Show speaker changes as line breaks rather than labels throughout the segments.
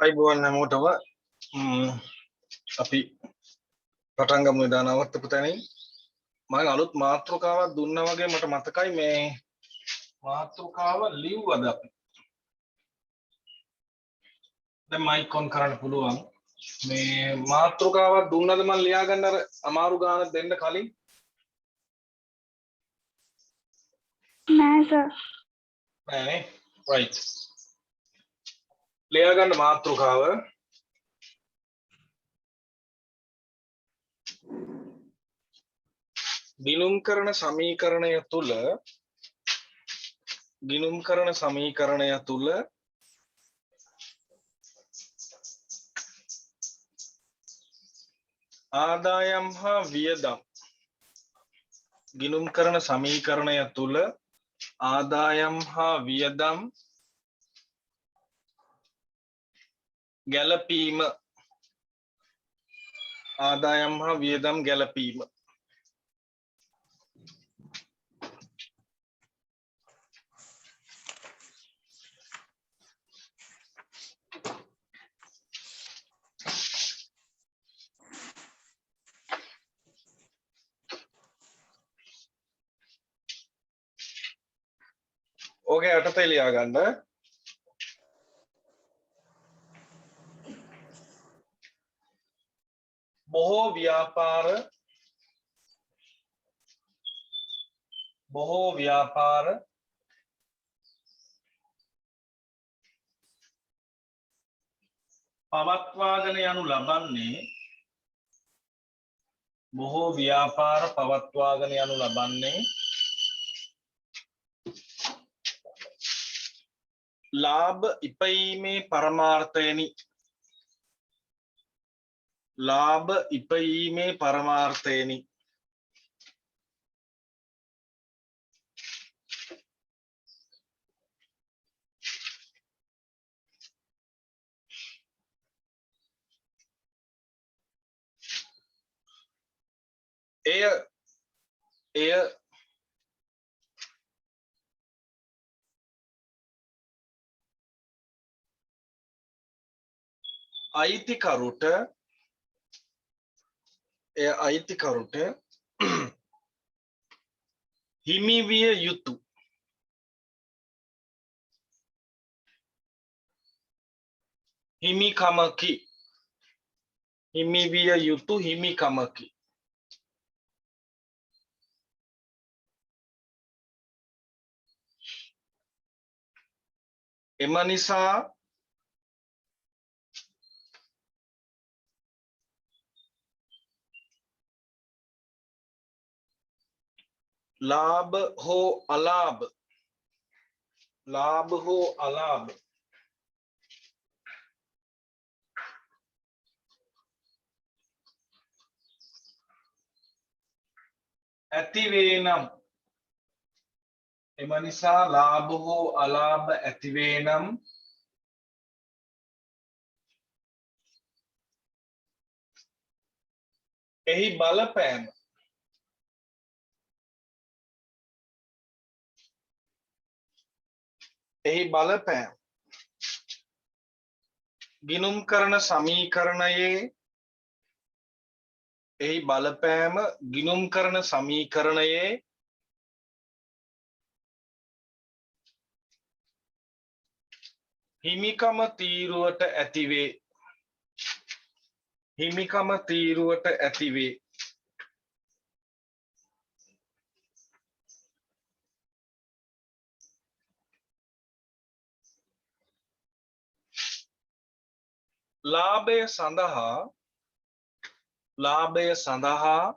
අයිබෝන් හැමෝටම අපි පටන් ගමු දානවත්තපු තැනින් මම අලුත් මාතෘකාවක් දුන්නා වගේ මට මතකයි මේ මාතෘකාව ලිව්වද අපි දැන් මයික් ඔන් කරන්න පුළුවන් මේ මාතෘකාවක් දුන්නද මම ලියා ගන්න අර අමාරු ගාන දෙන්න කලින්
නෑ සර්
නෑනේ රයිට් ලියා ගන්න මාතෘකාව ගිණුම් කරන සමීකරණය තුල ආදායම් හා වියදම් ගිණුම් කරන සමීකරණය තුල ආදායම් හා වියදම් ගැළපීම ආදායම් හා වියදම් ගැළපීම ඕකේ යටතේ ලියා ගන්න බොහෝ ව්‍යාපාර පවත්වාගෙන යනු ලබන්නේ ලාභ ඉපයීමේ පරමාර්ථයෙනි එය අයිතිකරුට හිමි විය යුතු හිමිකමකි එම නිසා ලාභ හෝ අලාභ ඇතිවේ නම් එහි බලපෑම ගිණුම් කරන සමීකරණයේ හිමිකම තීරුවට ඇතිවේ ලාභය සඳහා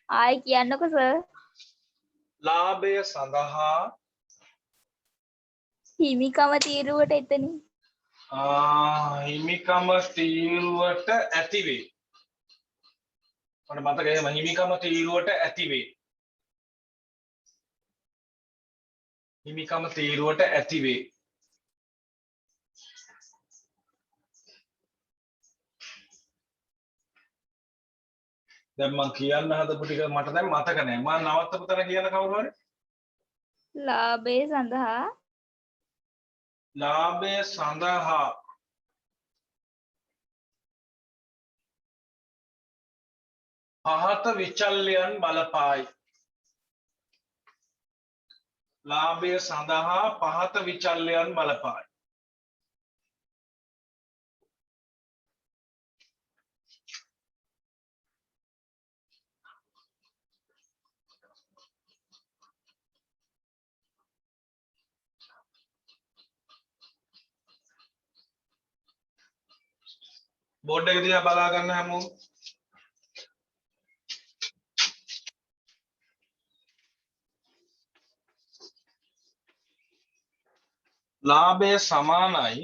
ආයි කියන්නකෝ සර්
ලාභය සඳහා
හිමිකම තීරුවට එතනින්
හිමිකම තීරුවට ඇතිවේ මට මතකයි එහෙම හිමිකම තීරුවට ඇතිවේ දැන් මම කියන්න හදපු ටික මට දැන් මතක නැහැ මම නවත්තපු තැන කියන කවුරු හරි
ලාභය සඳහා
ලාභය සඳහා පහත විචල්‍යයන් බලපායි. ලාභය සඳහා පහත විචල්‍යයන් බලපායි. බෝඩ් එක දිහා බලා ගන්න හැමෝම. ලාභය සමානයි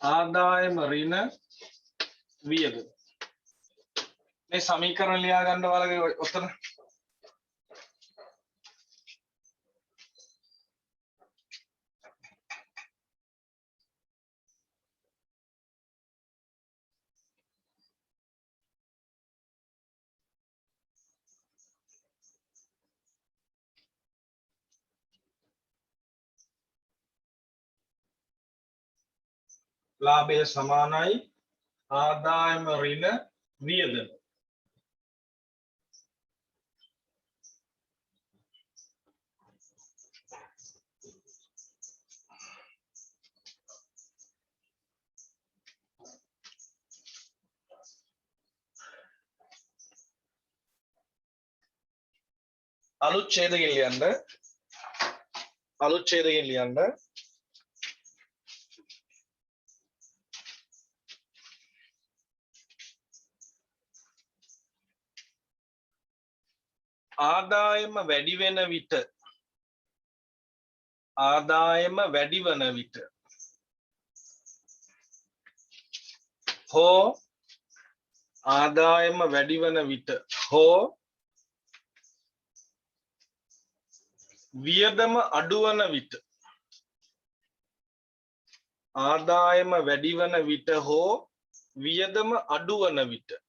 ආදායම ඍණ වියදම. මේ සමීකරණ ලියා ගන්න වලගේ ඔතන ලාභය සමානයි ආදායම ඍණ වියදම. අලුත් ඡේදයෙන් ලියන්න. අලුත් ඡේදයෙන් ලියන්න. ආදායම වැඩි වෙන විට ආදායම වැඩි වන විට හෝ ආදායම වැඩි වන විට හෝ වියදම අඩු වන විට ආදායම වැඩි වන විට හෝ වියදම අඩු වන විට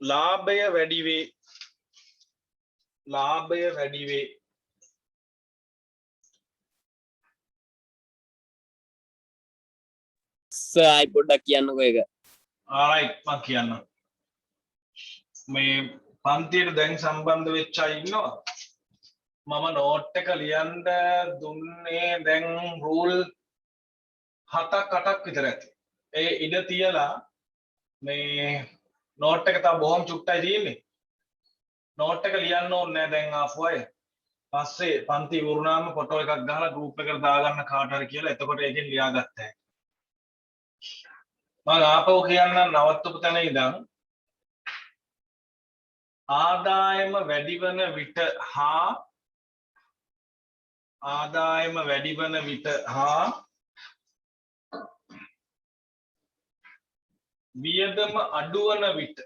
ලාභය වැඩි වේ. ලාභය වැඩි වේ.
සර් ආයි පොඩ්ඩක් කියන්නකෝ ඒක.
alright මම කියන්න. මේ පන්තියට දැන් සම්බන්ධ වෙච්ච අය ඉන්නවා. මම නෝට් එක ලියන්න දුන්නේ දැන් රූල් 7ක් 8ක් විතර ඇති. ඒ ඉඩ තියලා මේ නෝට් එක තව බොහොම චුට්ටයි තියෙන්නේ. නෝට් එක ලියන්න ඕනේ නැහැ දැන් ආපු අය. පස්සේ පන්ති වුණාම ෆොටෝ එකක් ගහලා ගෲප් එකට දාගන්න කාට හරි කියලා. එතකොට ඒකෙන් ලියාගත්තා. මම ආපහු කියන්න නවත්තපු තැන ඉඳන් ආදායම වැඩි වන විට හා ආදායම වැඩි වන විට හා වියදම අඩු වන විට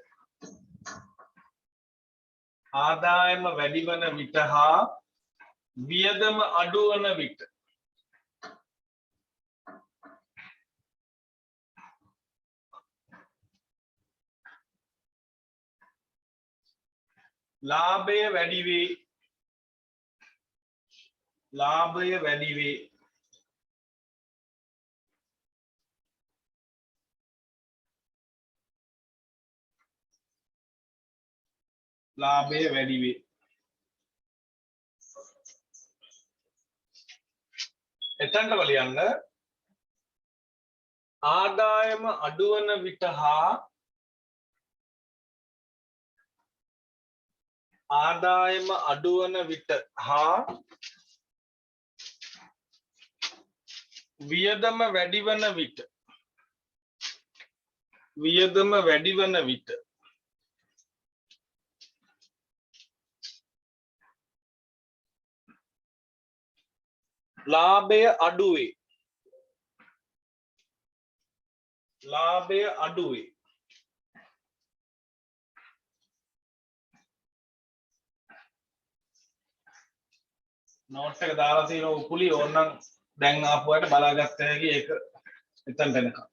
ආදායම වැඩි වන විට හා වියදම අඩු වන විට ලාභය වැඩි වේ. ලාභය වැඩි වේ. ලාභය වැඩි වේ. එතනට ලියන්න ආදායම අඩු වන විට හා ආදායම අඩු වන විට හා වියදම වැඩි වන විට වියදම වැඩි වන විට ලාභය අඩු වේ. ලාභය අඩු වේ. නෝට් එක දාලා තියෙන උකුලි ඕනනම් දැන් ආපුවට බලාගත්ත හැකි ඒක එතනට එනකම්.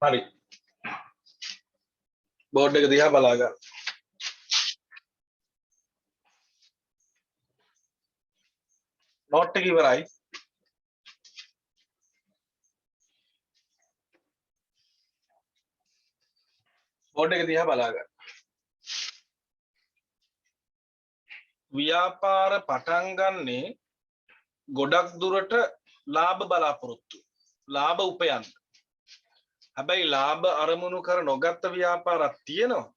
හරි. බෝඩ් එක දිහා බලා ගන්න. නෝට් එක ඉවරයි. බෝඩ් එක දිහා බලා ගන්න. ව්‍යාපාර පටන් ගන්නේ ගොඩක් දුරට ලාභ බලාපොරොත්තු. ලාභ උපයන්න. හැබැයි ලාභ අරමුණු කර නොගත්ත ව්‍යාපාරක් තියෙනවා.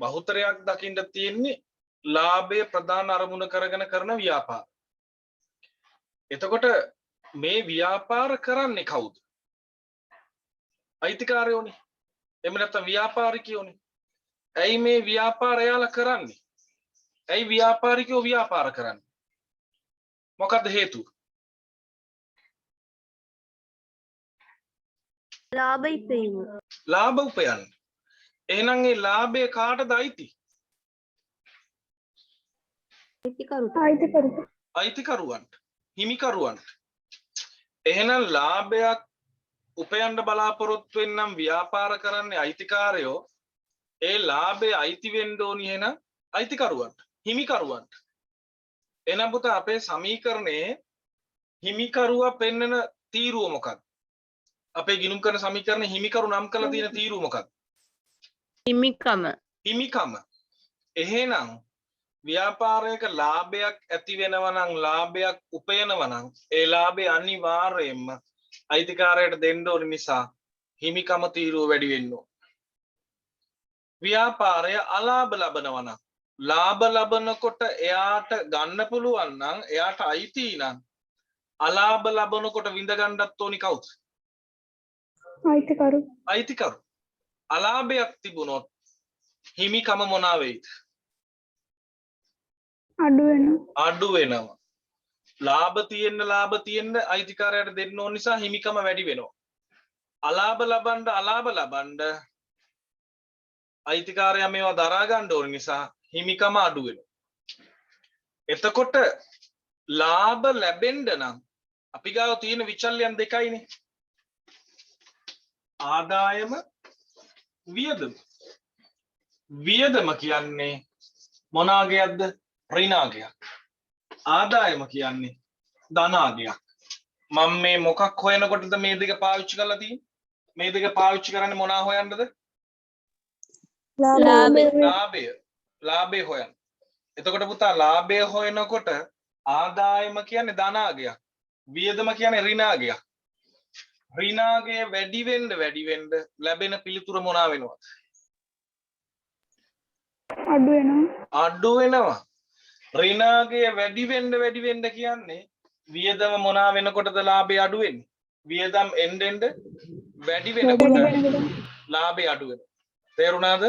බහුතරයක් දකින්න තියෙන්නේ ලාභය ප්‍රධාන අරමුණ කරගෙන කරන ව්‍යාපාර. එතකොට මේ ව්‍යාපාර කරන්නේ කවුද? අයිතිකාරයෝනේ. එහෙම නැත්නම් ව්‍යාපාරිකයෝනේ. ඇයි මේ ව්‍යාපාර එයාලා කරන්නේ? ඇයි ව්‍යාපාරිකයෝ ව්‍යාපාර කරන්නේ? මොකක්ද හේතුව?
ලාභ ඉපීම.
ලාභ උපයන්න. එහෙනම් ඒ ලාභය කාටද අයිති? අයිතිකරුවන්ට. හිමිකරුවන්ට. එහෙනම් ලාභයක් උපයන්න බලාපොරොත්තු වෙන්නම් ව්‍යාපාර කරන්නේ අයිතිකාරයෝ. ඒ ලාභය අයිති වෙන්න ඕනි එහෙනම් අයිතිකරුවන්ට, හිමිකරුවන්ට. එහෙනම් පුතා අපේ සමීකරණයේ හිමිකරුවා පෙන්වන තීරුව මොකක්ද? අපේ ගිණුම් කරන සමීකරණේ හිමිකරු නම් කරලා තියෙන තීරුව මොකක්ද?
හිමිකම.
හිමිකම. එහෙනම් ව්‍යාපාරයක ලාභයක් ඇති වෙනවා නම් ලාභයක් උපයනවා නම් ඒ ලාභය අනිවාර්යයෙන්ම අයිතිකාරයට දෙන්න ඕන නිසා හිමිකම තීරුව වැඩි වෙන්න ඕන. ව්‍යාපාරය අලාභ ලබනවා නම් ලාභ ලබනකොට එයාට ගන්න පුළුවන් නම් එයාට අයිති නම් අලාභ ලබනකොට විඳ ගන්නත් ඕනි කවුද?
අයිතිකරු.
අයිතිකරු. අලාභයක් තිබුණොත් හිමිකම මොනවා වෙයිද?
අඩු වෙනවා.
අඩු වෙනවා. ලාභ තියෙන්න අයිතිකාරයට දෙන්න ඕන නිසා හිමිකම වැඩි වෙනවා. අලාභ ලබන්න අයිතිකාරයා මේවා දරා ගන්න ඕන නිසා හිමිකම අඩු වෙනවා. එතකොට ලාභ ලැබෙන්න නම් අපි ගාව තියෙන විචල්‍යයන් දෙකයිනේ. ආදායම වියදම. වියදම කියන්නේ මොනාගයක්ද? ඍණාගයක්. ආදායම කියන්නේ ධනාගයක්. මම මේ මොකක් හොයනකොටද මේ දෙක පාවිච්චි කරලා තියෙන්නේ? මේ දෙක පාවිච්චි කරන්නේ මොනවා හොයන්නද? ලාභය හොයන්න. එතකොට පුතා ලාභය හොයනකොට ආදායම කියන්නේ ධනාගයක්. වියදම කියන්නේ ඍණාගයක්. ඍණාගය වැඩි වෙන්න ලැබෙන පිළිතුර මොනවා වෙනවද?
අඩු වෙනවා.
අඩු වෙනවා. ඍණාගය වැඩි වෙන්න කියන්නේ වියදම මොනවා වෙනකොටද ලාභය අඩු වෙන්නේ? වියදම් එන්න වැඩි වෙනකොට ලාභය අඩු වෙනවා. තේරුණාද?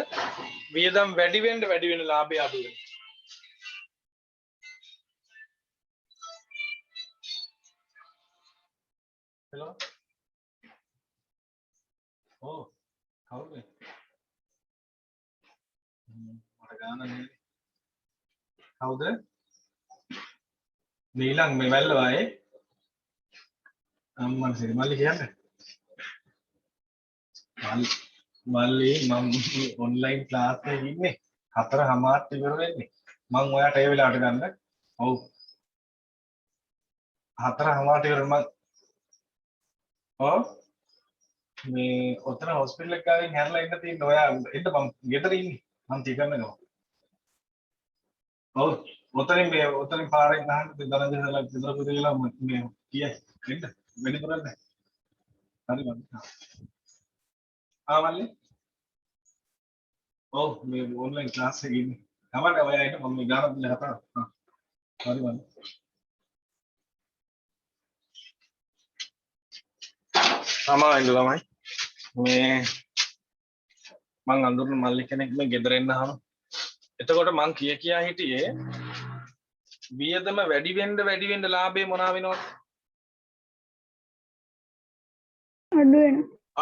වියදම් වැඩි වෙන්න ලාභය අඩු වෙනවා. හෙලෝ. ඕ කවුද? මට ගාන නෑ. කවුද? නීලං මේ වැල්ලවායේ. අම්මන් සිරිමල්ලි කියන්නේ. මල්ලි මම ඔන්ලයින් ක්ලාස් එකේ ඉන්නේ. 4:00ට ඉවර වෙන්නේ. මම ඔයාට ඒ වෙලාවට ගන්න. ඔව්. 4:00ට ඉවර මම ඔව් මේ ඔතන හොස්පිටල් එක ගාවින් හැරලා ඉන්න තියෙන ඔයා එන්න මම ගෙදර ඉන්නේ. මම තියගන්නවා. ඔව් ඔතනින් පාරෙන් ගහන්න දරංගහලා ගෙදර පුදේලා මේ කියයි. එන්න වෙඩි කරන්නේ. හරි මම. ආවල්ලි. ඔව් මේ ඔන්ලයින් ක්ලාස් එකේ ඉන්නේ. තමයි ඔයා එන්න මම මේ ගාන දෙන්න හතර. හරි මම. සමාවෙන්න ළමයි. මේ මං අඳුරන මල්ලි කෙනෙක් මේ ගෙදර එන්න ආවා. එතකොට මං කියා හිටියේ වියදම වැඩි වෙන්න ලාභය මොනවා වෙනවද?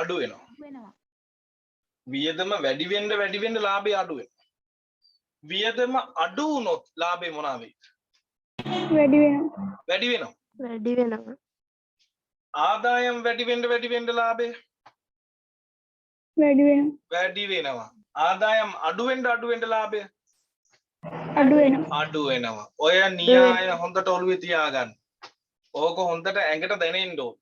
අඩු වෙනවා. වියදම වැඩි වෙන්න ලාභය අඩු වෙනවා. වියදම අඩු වුණොත් ලාභය මොනවා වෙයිද? වැඩි වෙනවා. ආදායම් වැඩි වෙන්න ලාභය
වැඩි වෙනවා.
වැඩි වෙනවා. ආදායම් අඩු වෙන්න ලාභය
අඩු වෙනවා.
අඩු වෙනවා. ඔය න්‍යාය හොඳට ඔළුවේ තියාගන්න. ඕක හොඳට ඇඟට දැනෙන්න ඕන.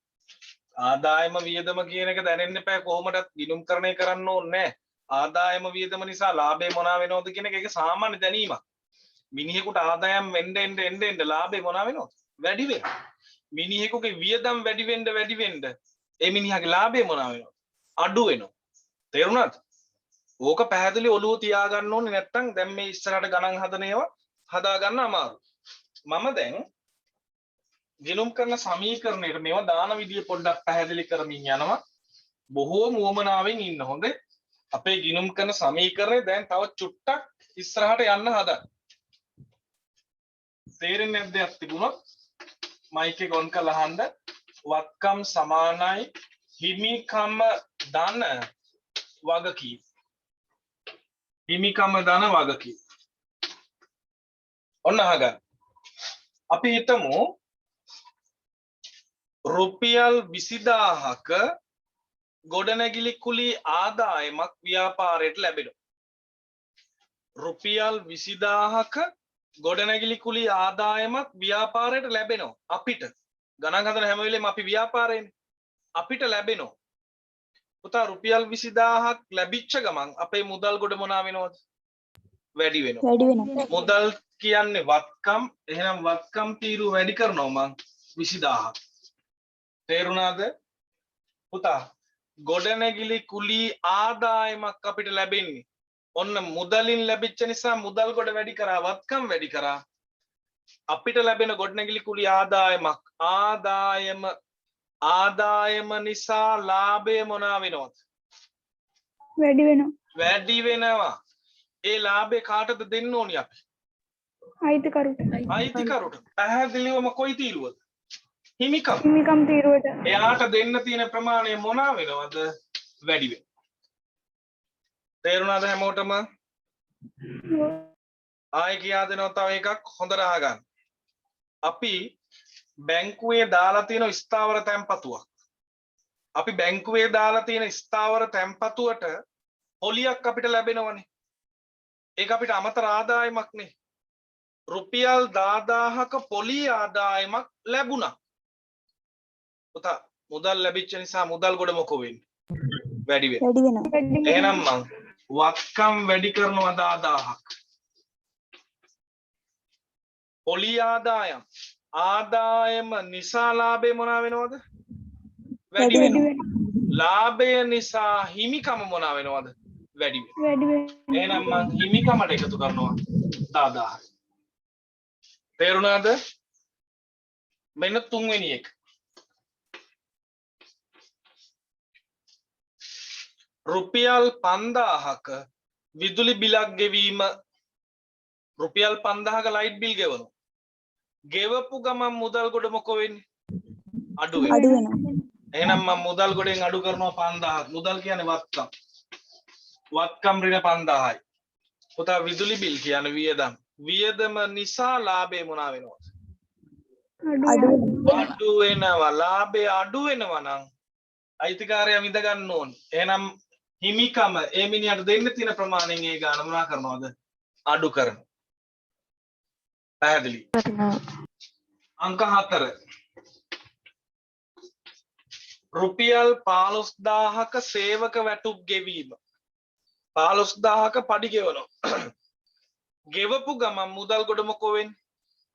ආදායම වියදම කියන එක දැනෙන්න එපා කොහොමදත් ගිණුම්කරණය කරන්න ඕනේ නැහැ. ආදායම වියදම නිසා ලාභය මොනවා වෙනවද කියන එක ඒක සාමාන්‍ය දැනීමක්. මිනිහෙකුට ආදායම් එන්න ලාභය මොනවා වෙනවද? වැඩි වෙනවා. මිනිහෙකුගේ වියදම් වැඩි වෙන්න ඒ මිනිහාගේ ලාභය මොනවා වෙනවද? අඩු වෙනවා. තේරුණාද? ඕක පැහැදිලි ඔළුව තියාගන්න ඕනේ නැත්නම් දැන් මේ ඉස්සරහට ගණන් හදන ඒවා හදා ගන්න අමාරු. මම දැන් ගිණුම් කරන සමීකරණයට මේවා දාන විදිය පොඩ්ඩක් පැහැදිලි කරමින් යනවා. බොහෝම උවමනාවෙන් ඉන්න හොඳේ. අපේ ගිණුම් කරන සමීකරණය දැන් තව චුට්ටක් ඉස්සරහට යන්න හදා. තේරෙන්නේ නැද්ද යක් තිබුණොත් මයික් එක ඔන් කරලා අහන්න. වත්කම් සමානයි හිමිකම ධන වගකීම්. හිමිකම ධන වගකීම්. ඔන්න අහගන්න. අපි හිතමු රුපියල් 20000ක ගොඩනැගිලි කුලී ආදායමක් ව්‍යාපාරයට ලැබෙනවා. රුපියල් 20000ක ගොඩනැගිලි කුලී ආදායමක් ව්‍යාපාරයට ලැබෙනවා. අපිට ගණන් හදන හැම වෙලේම අපි ව්‍යාපාරේනේ. අපිට ලැබෙනවා. පුතා රුපියල් 20000ක් ලැබිච්ච ගමන් අපේ මුදල් ගොඩ මොනවා වෙනවද? වැඩි වෙනවා.
වැඩි වෙනවා.
මුදල් කියන්නේ වත්කම්. එහෙනම් වත්කම් තීරුව වැඩි කරනවා මං 20000ක්. තේරුණාද? පුතා ගොඩනැගිලි කුලී ආදායමක් අපිට ලැබෙන්නේ. ඔන්න මුදලින් ලැබිච්ච නිසා මුදල් ගොඩ වැඩි කරා වත්කම් වැඩි කරා. අපිට ලැබෙන ගොඩනැගිලි කුලී ආදායමක් ආදායම නිසා ලාභය මොනවා වෙනවද?
වැඩි වෙනවා.
වැඩි වෙනවා. ඒ ලාභය කාටද දෙන්න ඕනි අපි?
අයිතිකරුට.
අයිතිකරුට. පැහැදිලිවම කොයි තීරුවද? හිමිකම්.
හිමිකම් තීරුවට.
එයාට දෙන්න තියෙන ප්‍රමාණය මොනවා වෙනවද? වැඩි වෙනවා. තේරුණාද හැමෝටම? ආයෙ කියා දෙනවා තව එකක් හොඳට අහගන්න. අපි බැංකුවේ දාලා තියෙන ස්ථාවර තැන්පතුවක්. අපි බැංකුවේ දාලා තියෙන ස්ථාවර තැන්පතුවට පොලියක් අපිට ලැබෙනවනේ. ඒක අපිට අමතර ආදායමක් නේ. රුපියල් 10000ක පොලි ආදායමක් ලැබුණා. පුතා මුදල් ලැබිච්ච නිසා මුදල් ගොඩ මොකෝ වෙන්නේ? වැඩි වෙනවා. එහෙනම් මං වත්කම් වැඩි කරනවා 10000ක්. පොලි ආදායම නිසා ලාභය මොනවා වෙනවද? වැඩි වෙනවා. ලාභය නිසා හිමිකම මොනවා වෙනවද? වැඩි වෙනවා.
වැඩි වෙනවා.
එහෙනම් මං හිමිකමට එකතු කරනවා 10000. තේරුණාද? මෙන්න තුන්වෙනි එක. රුපියල් 5000ක විදුලි බිලක් ගෙවීම. රුපියල් 5000ක ලයිට් බිල් ගෙවනවා. ගෙවපු ගමන් මුදල් ගොඩ මොකෝ වෙන්නේ? අඩු වෙනවා. එහෙනම් මම මුදල් ගොඩෙන් අඩු කරනවා 5000ක්. මුදල් කියන්නේ වත්කම්. වත්කම් ඍණ 5000යි. පුතා විදුලි බිල් කියන්නේ වියදම්. වියදම නිසා ලාභය මොනවා වෙනවද? අඩු වෙනවා. ලාභය අඩු වෙනවා නම් අයිතිකාරයා විඳ ගන්න ඕනේ. එහෙනම් හිමිකම ඒ මිනිහට දෙන්න තියෙන ප්‍රමාණයෙන් ඒ ගාන මොනවා කරනවද? අඩු කරනවා. පැහැදිලි. අංක 4. රුපියල් 15000ක සේවක වැටුප් ගෙවීම. 15000ක පඩි ගෙවනවා. ගෙවපු ගමන් මුදල් ගොඩ මොකෝ වෙන්නේ?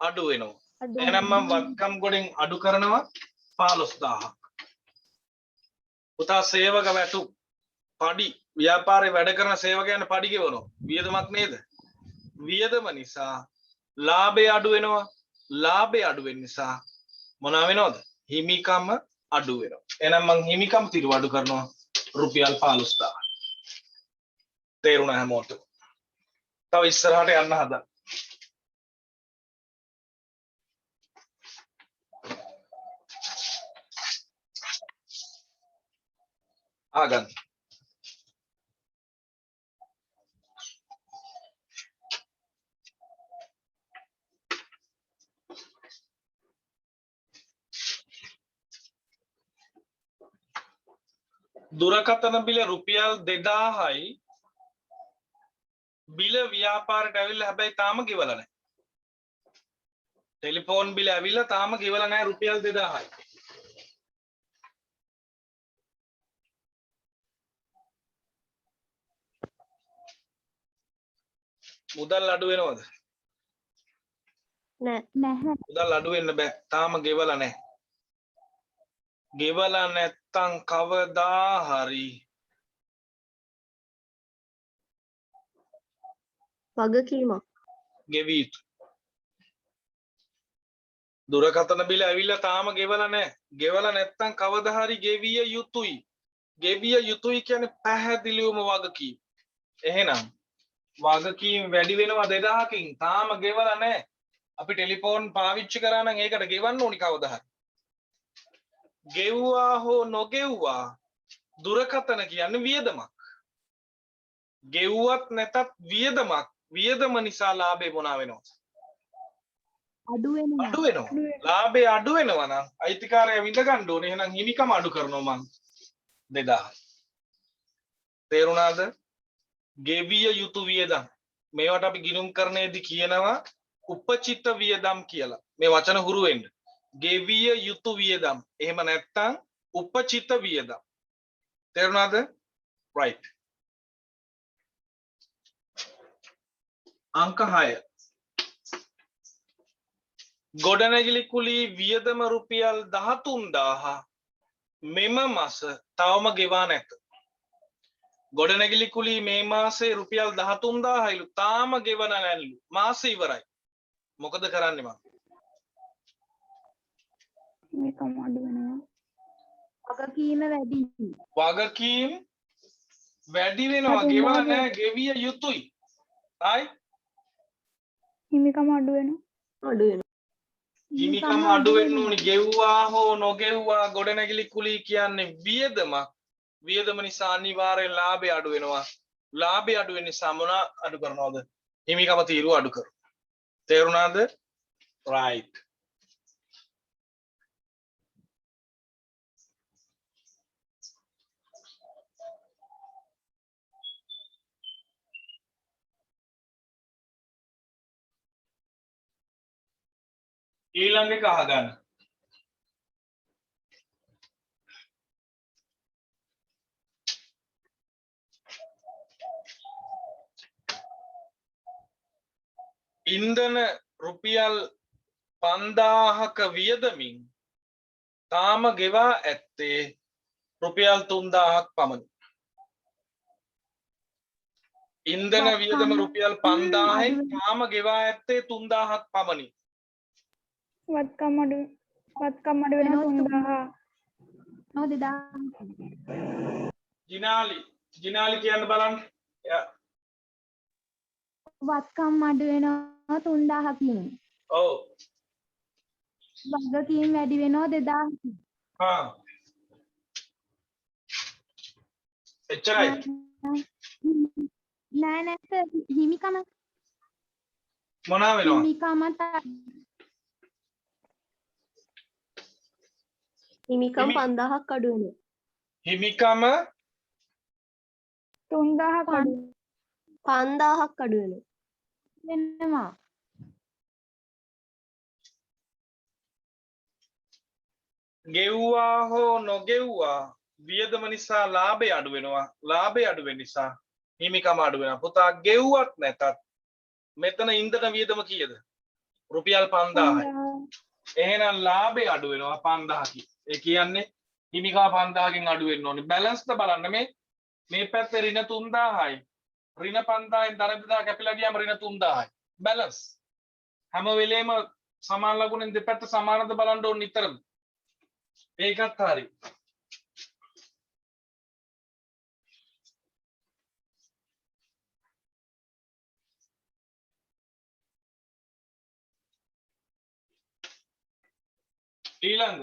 අඩු වෙනවා. එහෙනම් මම වත්කම් ගොඩෙන් අඩු කරනවා 15000ක්. පුතා සේවක වැටුප් පඩි ව්‍යාපාරේ වැඩ කරන සේවකයන් පඩි ගෙවනවා. වියදමක් නේද? වියදම නිසා ලාභය අඩු වෙනවා. ලාභය අඩු වෙන නිසා මොනවා වෙනවද? හිමිකම අඩු වෙනවා. එහෙනම් මං හිමිකම් තීරුව අඩු කරනවා රුපියල් 15000. තේරුණා හැමෝටම? තව ඉස්සරහට යන්න හදා. ආගන්න. දුරකථන බිල රුපියල් 2000යි. බිල ව්‍යාපාරයට ඇවිල්ලා හැබැයි තාම ගෙවලා නැහැ. ටෙලිෆෝන් බිල ඇවිල්ලා තාම ගෙවලා නැහැ රුපියල් 2000යි. මුදල් අඩු වෙනවද?
නෑ.
නැහැ.
මුදල් අඩු වෙන්න බෑ. තාම ගෙවලා නැහැ. ගෙවලා නැත්තම් කවදා හරි
වගකීමක්.
ගෙවිය යුතුයි. දුරකථන බිල ඇවිල්ලා තාම ගෙවලා නැහැ. ගෙවලා නැත්තම් කවදා හරි ගෙවිය යුතුයි. ගෙවිය යුතුයි කියන්නේ පැහැදිලිවම වගකීම්. එහෙනම් වගකීම් වැඩි වෙනවා 2000කින්. තාම ගෙවලා නැහැ. අපි ටෙලිෆෝන් පාවිච්චි කරා නම් ඒකට ගෙවන්න ඕනි කවදා හරි. ගෙව්වා හෝ නොගෙව්වා දුරකථන කියන්නේ වියදමක්. ගෙව්වත් නැතත් වියදමක්. වියදම නිසා ලාභේ මොනවා වෙනවද?
අඩු වෙනවා.
අඩු වෙනවා. ලාභේ අඩු වෙනවා නම් අයිතිකාරය විඳ ගන්න ඕනේ. එහෙනම් හිමිකම අඩු කරනවා මං 2000. තේරුණාද? ගෙවිය යුතු වියදම්. මේවට අපි ගිණුම් කරන්නේදී කියනවා උපචිත වියදම් කියලා. මේ වචන හුරු වෙන්න. ගෙවිය යුතු වියදම්. එහෙම නැත්නම් උපචිත වියදම්. තේරුණාද? right. අංක 6. ගොඩනැගිලි කුලී වියදම රුපියල් 13000 මෙම මාස තවම ගෙවා නැත. ගොඩනැගිලි කුලී මේ මාසේ රුපියල් 13000යිලු තාම ගෙවන නැල්ලු. මාසෙ ඉවරයි. මොකද කරන්නේ මම?
මේකම අඩු වෙනවා. වගකීම වැඩි.
වගකීම් වැඩි වෙනවා. ගෙවලා නැහැ. ගෙවිය යුතුයි. ආයි
හිමිකම අඩු වෙනවා.
අඩු වෙනවා.
හිමිකම අඩු වෙන්න ඕනි. ගෙව්වා හෝ නොගෙව්වා ගොඩනැගිලි කුලී කියන්නේ වියදමක්. වියදම නිසා අනිවාර්යෙන් ලාභය අඩු වෙනවා. ලාභය අඩු වෙන නිසා මොන අඩු කරනවද? හිමිකම තීරුව අඩු කරනවා. තේරුණාද? right. ඊළඟ එක අහගන්න. ඉන්ධන රුපියල් 5000ක වියදමින් තාම ගෙවා ඇත්තේ රුපියල් 3000ක් පමණි. ඉන්ධන වියදම රුපියල් 5000න් තාම ගෙවා ඇත්තේ 3000ක් පමණි.
වත්කම් අඩු වෙනවා 3000. නෝ 2000.
ජිනාලි කියන්න බලන්න.
වත්කම් අඩු වෙනවා 3000කින්.
ඔව්.
වගකීම් වැඩි වෙනවා 2000කින්.
හා. එච්චරයි.
නෑ නෑ හිමිකම
මොනවා වෙනවා?
හිමිකම් 5000ක් අඩු වෙනවා.
හිමිකම
3000ක් අඩු
5000ක් අඩු
වෙනවා.
ගෙව්වා හෝ නොගෙව්වා වියදම නිසා ලාභය අඩු වෙනවා. ලාභය අඩු වෙන නිසා හිමිකම අඩු වෙනවා. පුතා ගෙව්වත් නැතත් මෙතන ඉන්ධන වියදම කීයද? රුපියල් 5000යි. එහෙනම් ලාභය අඩු වෙනවා 5000කින්. ඒ කියන්නේ හිමිකම 5000කින් අඩු වෙන්න ඕනේ. බැලන්ස්ද බලන්න මේ පැත්තේ ඍණ 3000යි. ඍණ 5000න් ධන 2000 කැපිලා ගියාම ඍණ 3000යි. බැලන්ස්. හැම වෙලේම සමාන ලකුණෙන් දෙපැත්ත සමානද බලන්න ඕනේ නිතරම. ඒකත් හරි. ඊළඟ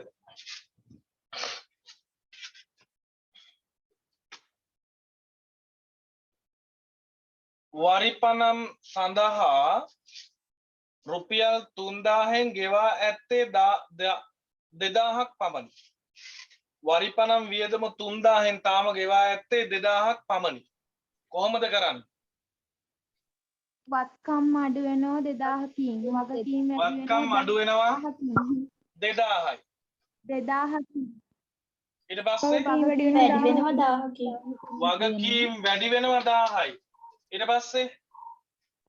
වරිපනම් සඳහා රුපියල් 3000න් ගෙවා ඇත්තේ 2000ක් පමණි. වරිපනම් වියදම 3000න් තාම ගෙවා ඇත්තේ 2000ක් පමණි. කොහොමද කරන්නේ?
වත්කම් අඩු වෙනවා 2000කින්. වගකීම්
වත්කම් අඩු වෙනවා 2000යි.
2000කින්.
ඊට පස්සේ
වැඩි වෙනවා 1000කින්.
වගකීම් වැඩි වෙනවා 1000යි. ඊට පස්සේ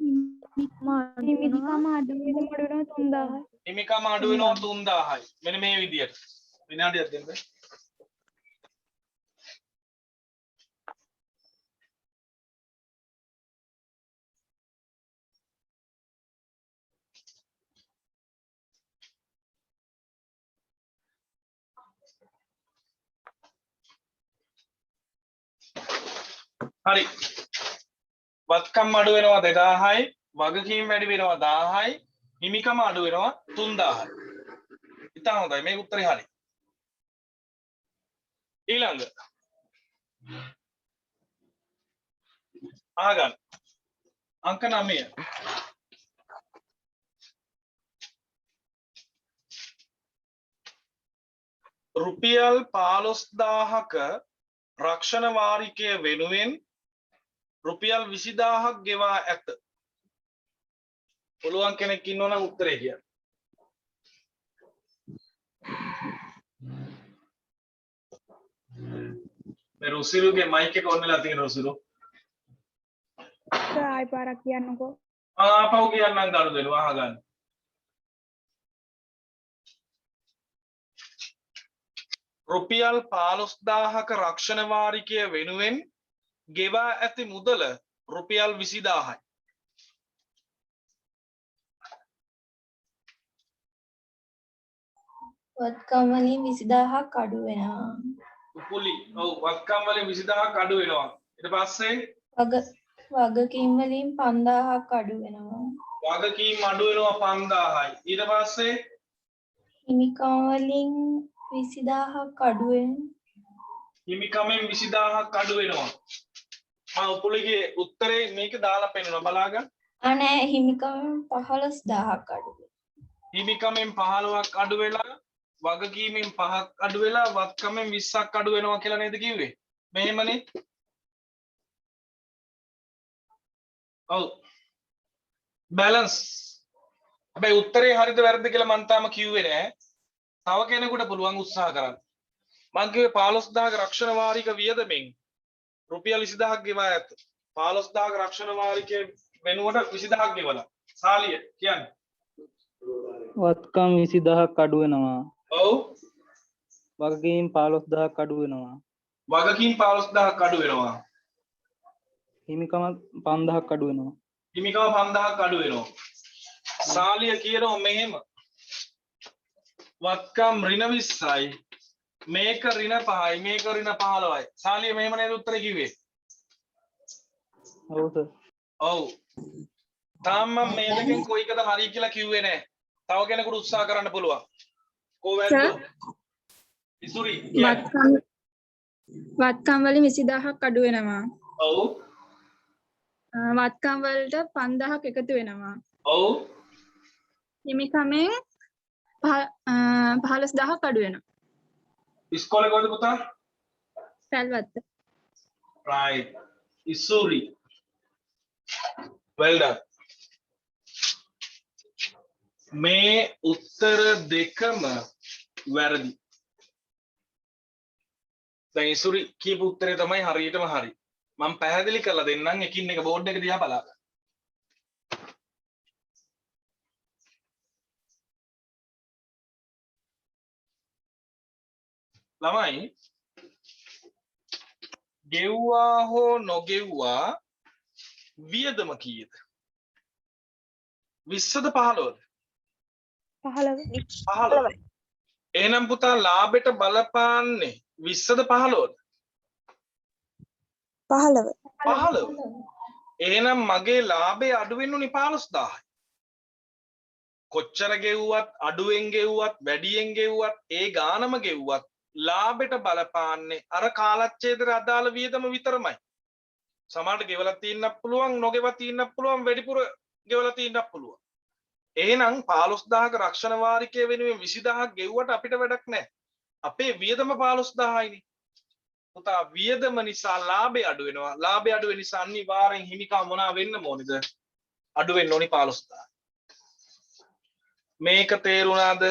හිමිකම අඩු වෙනවා 3000.
හිමිකම අඩු වෙනවා 3000යි. මෙන්න මේ විදියට. විනාඩියක් දෙන්න. හරි. වත්කම් අඩු වෙනවා 2000යි, වගකීම් වැඩි වෙනවා 1000යි, හිමිකම අඩු වෙනවා 3000යි. ඉතින් හොඳයි මේ උත්තරේ හරි. ඊළඟ අහගන්න. අංක 9. රුපියල් 15000ක රක්ෂණ වාරිකය වෙනුවෙන් රුපියල් 20000ක් ගෙවා ඇත. පුළුවන් කෙනෙක් ඉන්නවනම් උත්තරේ කියන්න. මේ රුසිරුගේ මයික් එක ඔන් වෙලා තියෙන රුසිරු.
ආයි පාරක් කියන්නකෝ.
ආපහු කියන්නම් ගරු දෙනවා අහගන්න. රුපියල් 15000ක රක්ෂණ වාරිකය වෙනුවෙන් ගෙවා ඇති මුදල රුපියල් 20000යි.
වත්කම් වලින් 20000ක් අඩු වෙනවා.
උපුලි. ඔව් වත්කම් වලින් 20000ක් අඩු වෙනවා. ඊට පස්සේ
වගකීම් වලින් 5000ක් අඩු වෙනවා.
වගකීම් අඩු වෙනවා 5000යි. ඊට පස්සේ
හිමිකම් වලින් 20000ක් අඩු වෙනවා.
හිමිකමෙන් 20000ක් අඩු වෙනවා. මම උපුලිගේ උත්තරේ මේක දාලා පෙන්නනවා බලාගන්න.
අනේ හිමිකම් 15000ක් අඩු වෙනවා.
හිමිකමෙන් 15ක් අඩු වෙලා වගකීමෙන් 5ක් අඩු වෙලා වත්කමෙන් 20ක් අඩු වෙනවා කියලා නේද කිව්වේ? මෙහෙමනේ. ඔව්. බැලන්ස්. හැබැයි උත්තරේ හරිද වැරදිද කියලා මම තාම කිව්වේ නෑ. තව කෙනෙකුට පුළුවන් උත්සාහ කරන්න. මම කිව්වේ 15000ක රක්ෂණ වාරික වියදමෙන් රුපියල් 20000ක් ගෙවා ඇත. 15000ක රක්ෂණ වාරිකයේ වෙනුවට 20000ක් ගෙවලා. සාලිය කියන්නේ.
වත්කම් 20000ක් අඩු වෙනවා.
ඔව්.
වගකීම් 15000ක් අඩු වෙනවා.
වගකීම් 15000ක් අඩු වෙනවා.
හිමිකම 5000ක් අඩු වෙනවා.
හිමිකම 5000ක් අඩු වෙනවා. සාලිය කියනවා මෙහෙම. වත්කම් ඍණ 20යි. මේක ඍණ 5යි. මේක ඍණ 15යි. සාලිය මෙහෙම නේද උත්තරේ කිව්වේ?
ඔව් සර්.
ඔව්. තාම මම මේ දෙකෙන් කොයි එකද හරි කියලා කිව්වේ නෑ. තව කෙනෙකුට උත්සාහ කරන්න පුළුවන්. කොහොමද? ඉසුරි
වත්කම් වලින් 20000ක් අඩු වෙනවා.
ඔව්.
වත්කම් වලට 5000ක් එකතු වෙනවා.
ඔව්.
හිමිකමෙන් 15000ක් අඩු වෙනවා.
ඉස්කෝලේ කොහෙද පුතා?
පැල්වත්ත.
right. ඉසුරි. well done. මේ උත්තර දෙකම වැරදි. දැන් ඉසුරි කියපු උත්තරේ තමයි හරියටම හරි. මම පැහැදිලි කරලා දෙන්නම් එකින් එක බෝඩ් එක දිහා බලන්න. ළමයි ගෙව්වා හෝ නොගෙව්වා වියදම කීයද? 20ද 15ද? 15. එහෙනම් පුතා ලාභයට බලපාන්නේ 20ද 15ද? 15. එහෙනම් මගේ ලාභය අඩු වෙන්න උනේ 15000යි. කොච්චර ගෙව්වත් අඩුවෙන් ගෙව්වත් වැඩියෙන් ගෙව්වත් ඒ ගානම ගෙව්වත් ලාභයට බලපාන්නේ අර කාලච්ඡේදයට අදාළ වියදම විතරමයි. සමහරට ගෙවලා තියෙන්නත් පුළුවන් නොගෙවලා තියෙන්නත් පුළුවන් වැඩිපුර ගෙවලා තියෙන්නත් පුළුවන්. එහෙනම් 15000ක රක්ෂණ වාරිකය වෙනුවෙන් 20000ක් ගෙව්වට අපිට වැඩක් නැහැ. අපේ වියදම 15000යිනේ. පුතා වියදම නිසා ලාභය අඩු වෙනවා. ලාභය අඩු වෙන නිසා අනිවාර්යෙන් හිමිකම් මොනවා වෙන්න ඕනිද? අඩු වෙන්න ඕනි 15000. මේක තේරුණාද?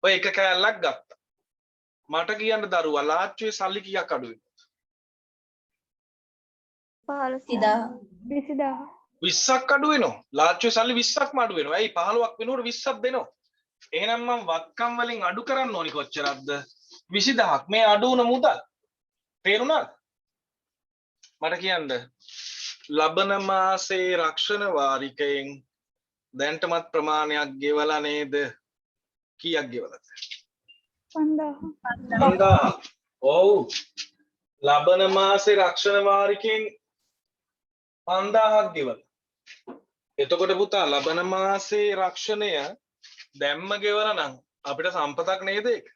ඔය එක කෑල්ලක් ගත්තා. මට කියන්න දරුවා ලාච්චුවේ සල්ලි කීයක් අඩු වෙනවද?
20000
20ක් අඩු වෙනවා. ලාච්චුවේ සල්ලි 20ක්ම අඩු වෙනවා. ඇයි 15ක් වෙනකොට 20ක් දෙනවා. එහෙනම් මම වත්කම් වලින් අඩු කරන්න ඕනි කොච්චරක්ද? 20000ක්. මේ අඩු වුණ මුදල්. තේරුණාද? මට කියන්න. ලබන මාසේ රක්ෂණ වාරිකයෙන් දැන්ටමත් ප්‍රමාණයක් ගෙවලා නේද? කීයක් ගෙවලාද? 5000. ඔව්. ලබන මාසේ රක්ෂණ වාරිකයෙන් 5000ක් ගෙවලා. එතකොට පුතා ලබන මාසේ රක්ෂණය දැම්ම ගෙවලා නම් අපිට සම්පතක් නේද ඒක?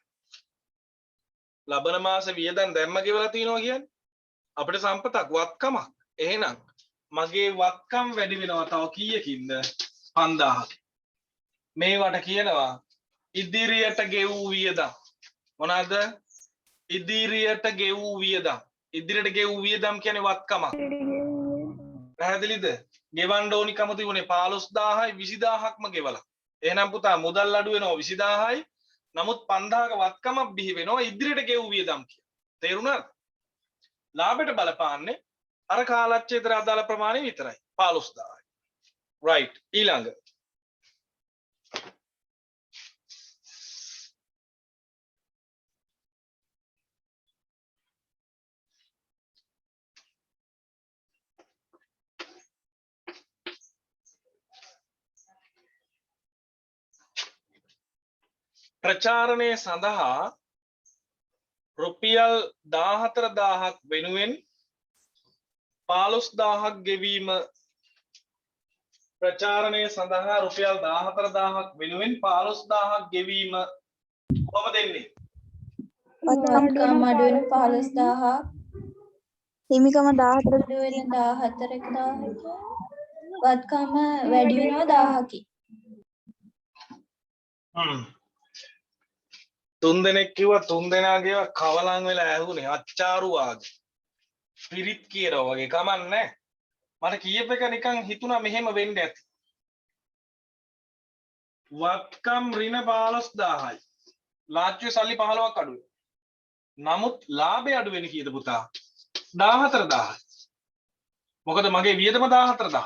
ලබන මාසේ වියදම් දැම්ම ගෙවලා තියනවා කියන්නේ අපිට සම්පතක් වත්කමක්. එහෙනම් මගේ වත්කම් වැඩි වෙනවා තව කීයකින්ද? 5000ක්. මේවට කියනවා ඉදිරියට ගෙවූ වියදම්. මොනවාද? ඉදිරියට ගෙවූ වියදම්. ඉදිරියට ගෙවූ වියදම් කියන්නේ වත්කමක්. පැහැදිලිද? ගෙවන්න ඕනිකම තිබුණේ 15000යි 20000ක්ම ගෙවලා. එහෙනම් පුතා මුදල් අඩු වෙනවා 20000යි. නමුත් 5000ක වත්කමක් බිහි වෙනවා ඉදිරියට ගෙවූ වියදම් කියලා. තේරුණාද? ලාභයට බලපාන්නේ අර කාලච්ඡේදයට අදාළ ප්‍රමාණය විතරයි. 15000යි. right. ඊළඟ ප්‍රචාරණය සඳහා රුපියල් 14000ක් වෙනුවෙන් 15000ක් ගෙවීම. ප්‍රචාරණය සඳහා රුපියල් 14000ක් වෙනුවෙන් 15000ක් ගෙවීම කොහොමද දෙන්නේ?
වත්කම් අඩු වෙන 15000
හිමිකම 14
අඩු වෙන 14000 වත්කම වැඩි වෙනවා 1000කින්.
තුන් දෙනෙක් කිව්වා තුන් දෙනාගේව කවලම් වෙලා ඇහුනේ අච්චාරු වාගේ. පිරිත් කියනවා වගේ කමන්නේ. මට කීප එක නිකන් හිතුණා මෙහෙම වෙන්න ඇති. වත්කම් ඍණ 15000යි. ලාච්චුවේ සල්ලි 15ක් අඩු වෙනවා. නමුත් ලාභය අඩු වෙන්නේ කීයද පුතා? 14000යි. මොකද මගේ වියදම 14000.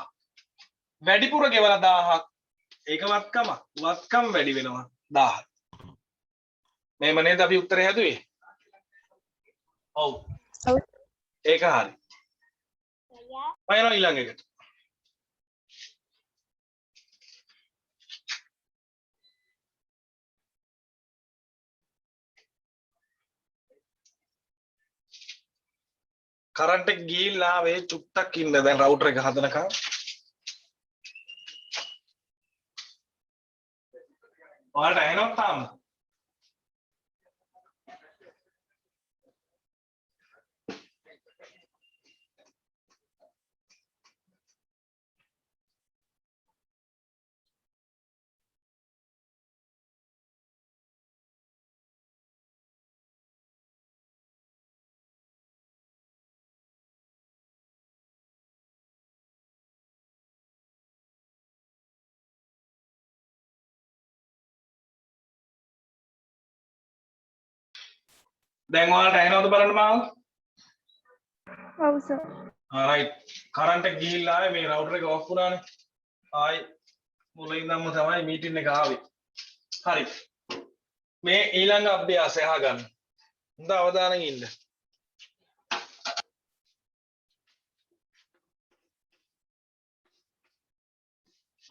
වැඩිපුර ගෙවලා 1000ක්. ඒක වත්කම. වත්කම් වැඩි වෙනවා 1000. මේම නේද අපි උත්තරය හැදුවේ? ඔව්. ඒක හරි. අයනවා ඊළඟ එකට. කරන්ට් එක ගිහිල්ලා ආවේ චුට්ටක් ඉන්න දැන් රවුටර් එක හදනකම්. ඔයාලට ඇහෙනවද තාම? දැන් ඔයාලට ඇහෙනවද බලන්න මාව?
ඔව් සර්.
right. කරන්ට් එක ගිහිල්ලා ආවේ මේ රවුටර් එක ඔෆ් වුණානේ. ආයි මුලින් ඉඳන්ම තමයි මීටින් එක ආවේ. හරි. මේ ඊළඟ අභ්‍යාසය අහගන්න. හොඳ අවධානයෙන් ඉන්න.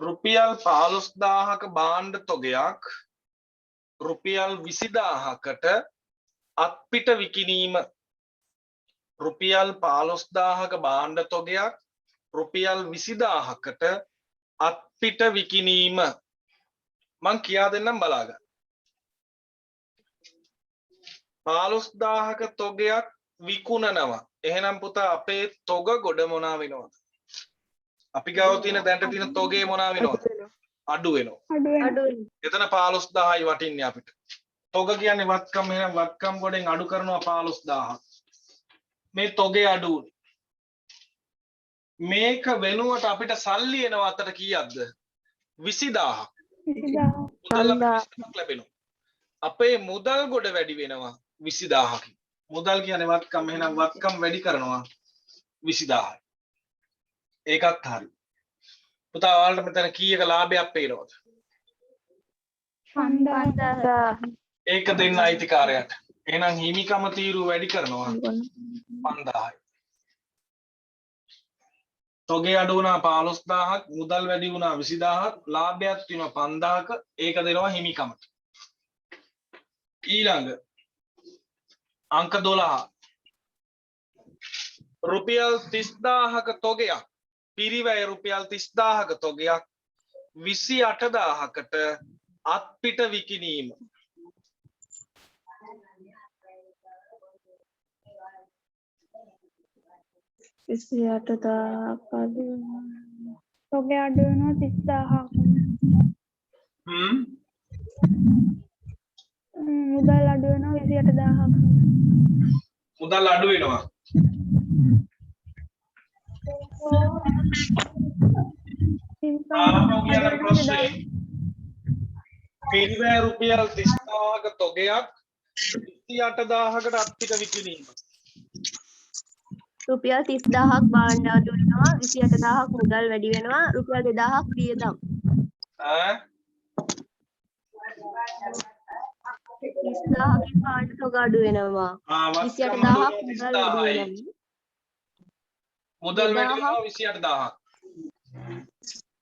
රුපියල් 15000ක භාණ්ඩ තොගයක් රුපියල් 20000කට අත්පිට විකිණීම. රුපියල් 15000ක භාණ්ඩ තොගයක් රුපියල් 20000කට අත්පිට විකිණීම. මං කියා දෙන්නම් බලාගන්න. 15000ක තොගයක් විකුණනවා. එහෙනම් පුතා අපේ තොග ගොඩ මොනා වෙනවද? අපි ගාව තියෙන දැන්ට තියෙන තොගේ මොනා වෙනවද? අඩු වෙනවා. එතන 15000යි වටින්නේ අපිට. තොග කියන්නේ වත්කම්. එහෙනම් වත්කම් ගොඩෙන් අඩු කරනවා 15000. මේ තොගේ අඩු උනේ. මේක වෙනුවට අපිට සල්ලි එනවා අතට කීයක්ද? 20000ක්.
20000
ලැබෙනවා. අපේ මුදල් ගොඩ වැඩි වෙනවා 20000කින්. මුදල් කියන්නේ වත්කම්. එහෙනම් වත්කම් වැඩි කරනවා 20000යි. ඒකත් හරි. පුතා ඔයාලට මෙතන කීයක ලාභයක් පේනවද?
5000
ඒක දෙන්න අයිතිකාරයට. එහෙනම් හිමිකම තීරුව වැඩි කරනවා 5000යි. තොගේ අඩු වුණා 15000ක්, මුදල් වැඩි වුණා 20000ක්, ලාභයක් තියෙනවා 5000ක. ඒක දෙනවා හිමිකමට. ඊළඟ අංක 12. රුපියල් 30000ක තොගයක්, පිරිවැය රුපියල් 30000ක තොගයක් 28000කට අත්පිට විකිණීම.
තොගේ අඩු වෙනවා 30000ක්. මුදල් අඩු වෙනවා 28000ක්.
මුදල් අඩු වෙනවා. ආපහු කියන ප්‍රශ්නේ පිරිවැය රුපියල් 30000ක තොගයක් 28000කට අත්පිට විකිණීම.
රුපියල් 30000ක් භාණ්ඩ අඩු වෙනවා 28000ක් මුදල් වැඩි වෙනවා රුපියල් 2000ක් වියදම්.
ඈ
30000කින් භාණ්ඩ තොග අඩු වෙනවා 28000ක් මුදල් වැඩි වෙනවා.
මුදල් වැඩි වෙනවා 28000ක්.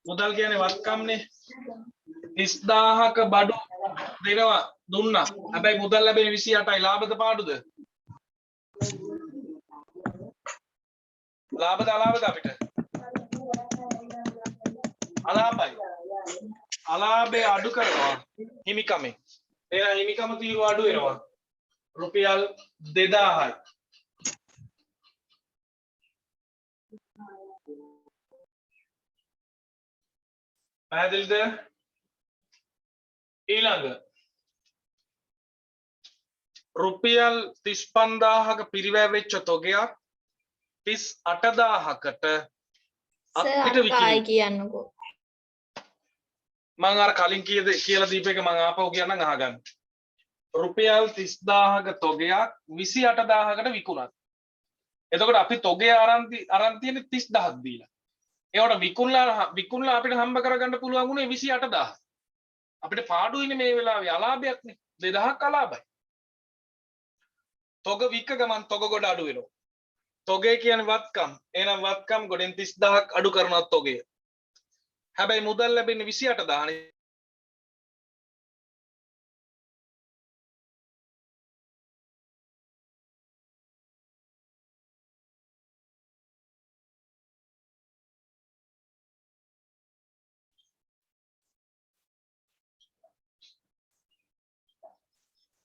මුදල් කියන්නේ වත්කම්නේ. 30000ක බඩු දෙනවා දුන්නා. හැබැයි මුදල් ලැබෙන්නේ 28යි. ලාභද පාඩුද? ලාභද අලාභද අපිට? අලාභයි. අලාභය අඩු කරනවා හිමිකමෙන්. එහෙනම් හිමිකම තීරුව අඩු වෙනවා. රුපියල් 2000යි. පැහැදිලිද? ඊළඟ රුපියල් 35000ක පිරිවැය වෙච්ච තොගයක් 38000කට අත්පිට විකිණීම.
කියන්නකෝ.
මම අර කලින් කියලා දීප එක මම ආපහු කියන්නම් අහගන්න. රුපියල් 30000ක තොගයක් 28000කට විකුණනවා. එතකොට අපි තොගේ අරන් තියෙන්නේ 30000ක් දීලා. ඒවට විකුණලා අපිට හම්බ කරගන්න පුළුවන් උනේ 28000. අපිට පාඩුයිනේ මේ වෙලාවේ අලාභයක්නේ 2000ක් අලාභයි. තොග වික්ක ගමන් තොග ගොඩ අඩු වෙනවා. තොගේ කියන්නේ වත්කම්. එහෙනම් වත්කම් ගොඩෙන් 30000ක් අඩු කරනවා තොගේ. හැබැයි මුදල් ලැබෙන්නේ 28000නේ.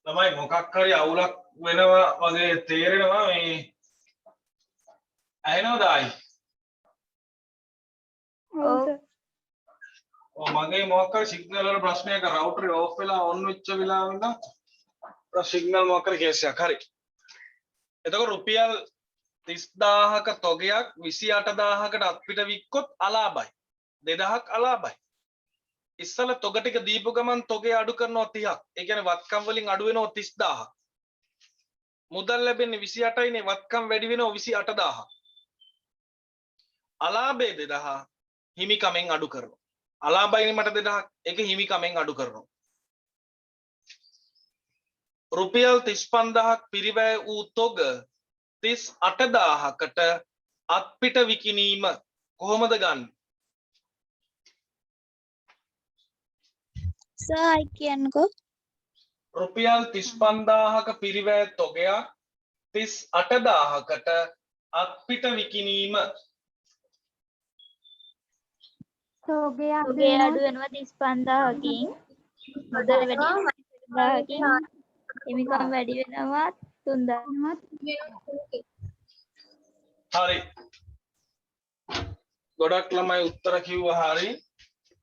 තමයි මොකක් හරි අවුලක් වෙනවා වගේ තේරෙනවා මේ ඇහෙනවද ආයි? මගේ මොකක් හරි සිග්නල් වල ප්‍රශ්නයක රවුටර් ඕෆ් වෙලා ඔන් වෙච්ච වෙලාවෙ ඉඳන් සිග්නල් මොකක් හරි කේස් එකක්. හරි. එතකොට රුපියල් 30000ක තොගයක් 28000කට අත්පිට වික්කොත් අලාභයි. 2000ක් අලාභයි. ඉස්සල තොග ටික දීපු ගමන් තොගේ අඩු කරනවා 30ක්. ඒ කියන්නේ වත්කම් වලින් අඩු වෙනවා 30000. මුදල් ලැබෙන්නේ 28යිනේ වත්කම් වැඩි වෙනවා 28000. අලාභය 2000 හිමිකමෙන් අඩු කරනවා. අලාභයිනේ මට 2000ක්. ඒක හිමිකමෙන් අඩු කරනවා. රුපියල් 35000ක් පිරිවැය වූ තොග 38000කට අත්පිට විකිණීම කොහොමද ගන්නේ?
සර් කියන්නකෝ.
රුපියල් 35000ක පිරිවැය තොගයක් 38000කට අත්පිට විකිණීම.
තොගේ
තොගේ අඩු වෙනවා 35000කින් මුදල් වැඩි වෙනවා 20000කින් හිමිකම් වැඩි වෙනවා 3000ක්.
හරි. ගොඩක් ළමයි උත්තර කිව්වා හරි.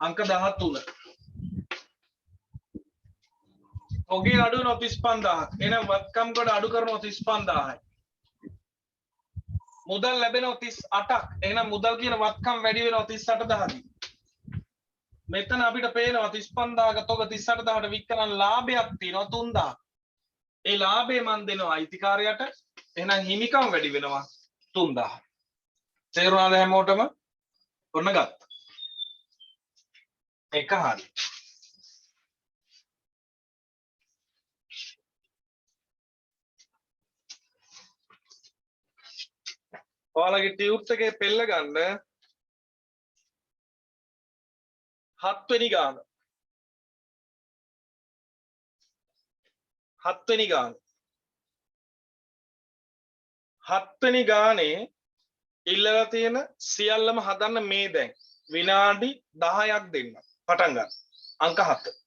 අංක 13. ඔගේ අඩු වෙනවා 35000ක්. එහෙනම් වත්කම් කොට අඩු කරනවා 35000යි. මුදල් ලැබෙනවා 38ක්. එහෙනම් මුදල් කියන වත්කම් වැඩි වෙනවා 38000කින්. මෙතන අපිට පේනවා 35000ක තොග 38000ට වික් කරන් ලාභයක් තියෙනවා 3000. ඒ ලාභය මන් දෙනවා අයිතිකාරයට. එහෙනම් හිමිකම් වැඩි වෙනවා 3000. තේරුණාද හැමෝටම? ඔන්න ගත්තා. එක හරි. ඔයාලගේ ටියුට් එකේ පෙළ ගන්න 7 වෙනි ගාන. 7 වෙනි ගාන. 7 වෙනි ගානේ ඉල්ලලා තියෙන සියල්ලම හදන්න මේ දැන් විනාඩි 10ක් දෙන්න. පටන් ගන්න. අංක 7.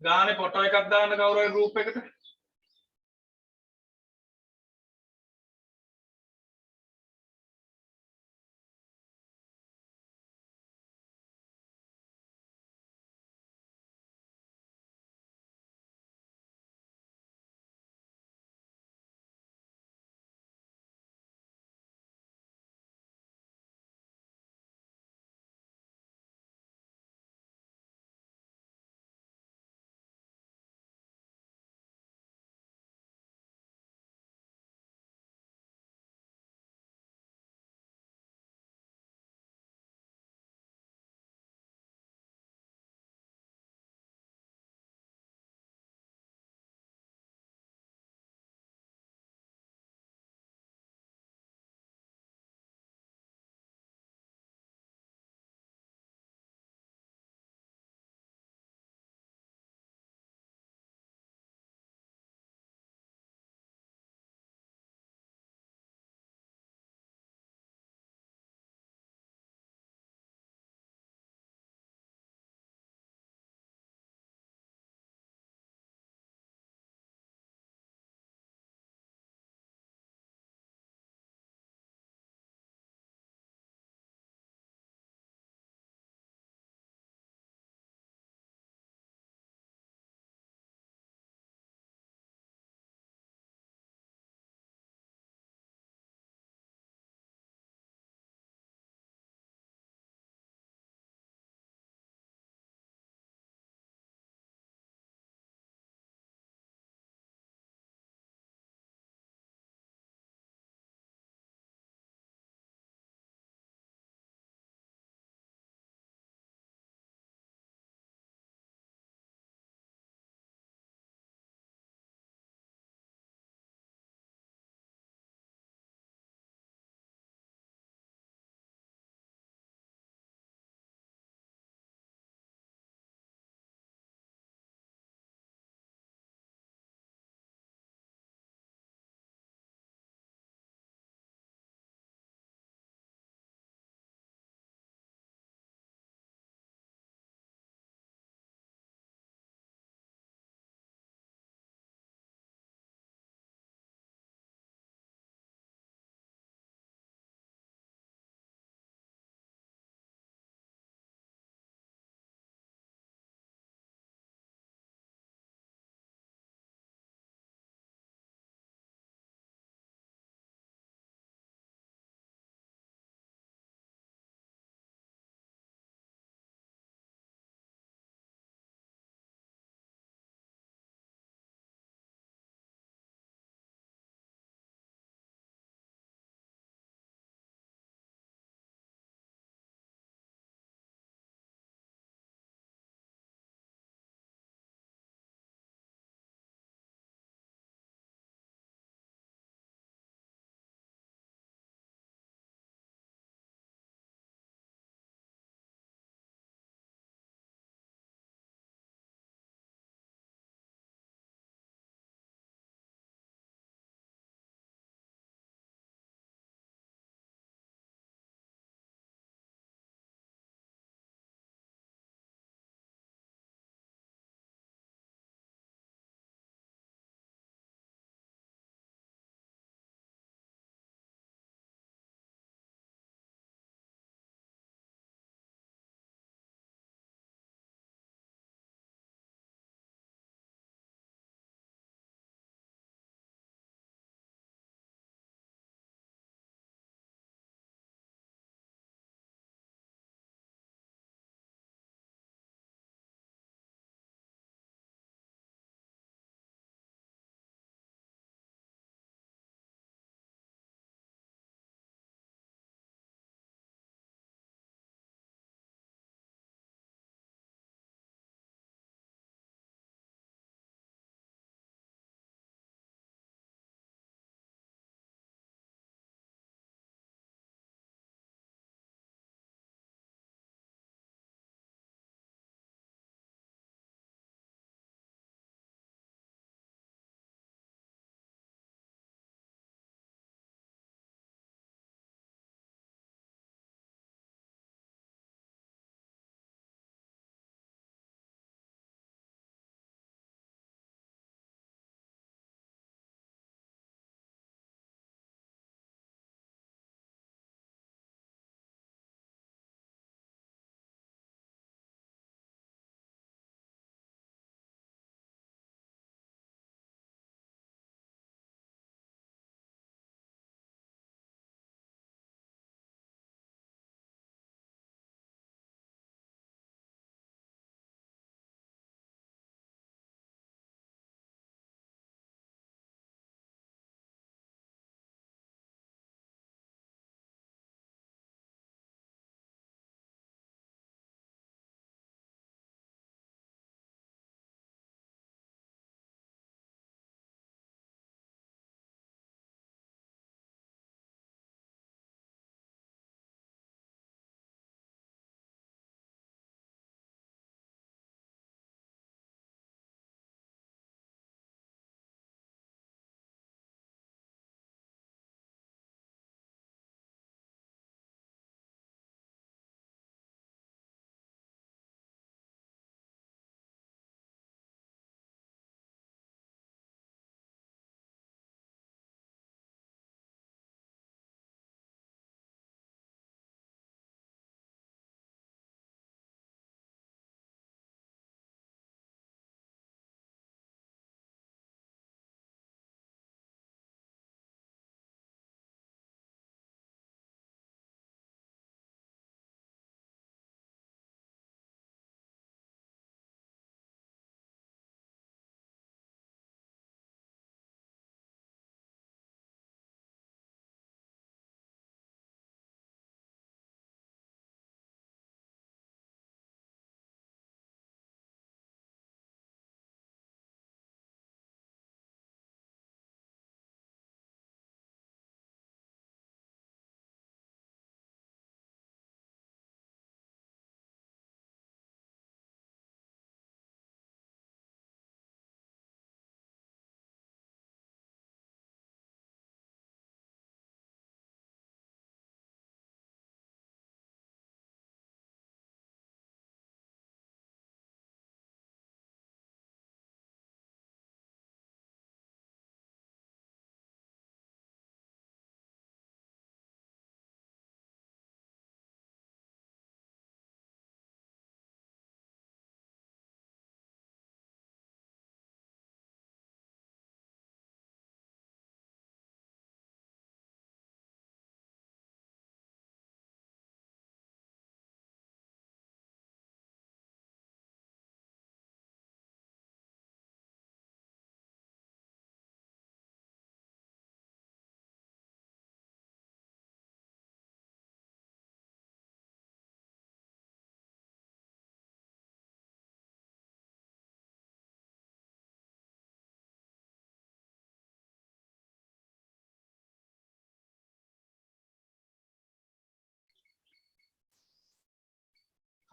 ගානේ ෆොටෝ එකක් දාන්න කවුරු හරි ගෲප් එකට.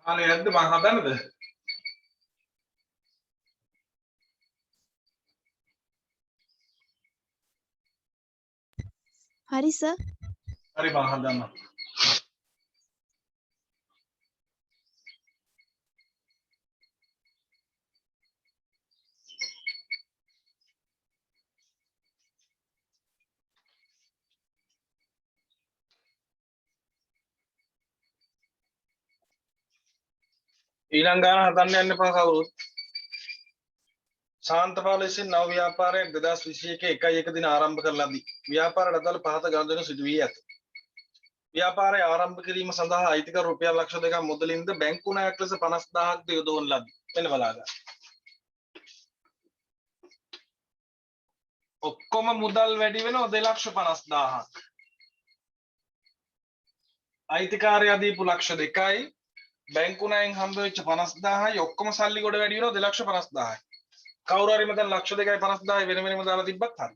අනේ නැද්ද මං හදන්නද?
හරි සර්.
හරි මං හදන්නම්. ඊළඟ ගාන හදන්න යන්න එපා කවුරුත්. ශාන්තපාල විසින් නව ව්‍යාපාරයක් 2021 1 දින ආරම්භ කර ලදී. ව්‍යාපාරයට අදාළ පහත ගනුදෙනු සිදු වී ඇත. ව්‍යාපාරය ආරම්භ කිරීම සඳහා අයිතිකරු රුපියල් ලක්ෂ 2ක් මුදලින්ද බැංකු ණයක් ලෙස 50000ක් ද යොදවන ලදී. මෙන්න බලා ගන්න. ඔක්කොම මුදල් වැඩි වෙනවා 2,50,000ක්. අයිතිකාරයා දීපු ලක්ෂ 2යි බැංකු ණයෙන් හම්බ වෙච්ච 50000යි ඔක්කොම සල්ලි ගොඩ වැඩි වෙනවා 2,50,000යි. කවුරු හරි මෙතන ලක්ෂ 2යි 50,000යි වෙන වෙනම දාලා තිබ්බත් හරි.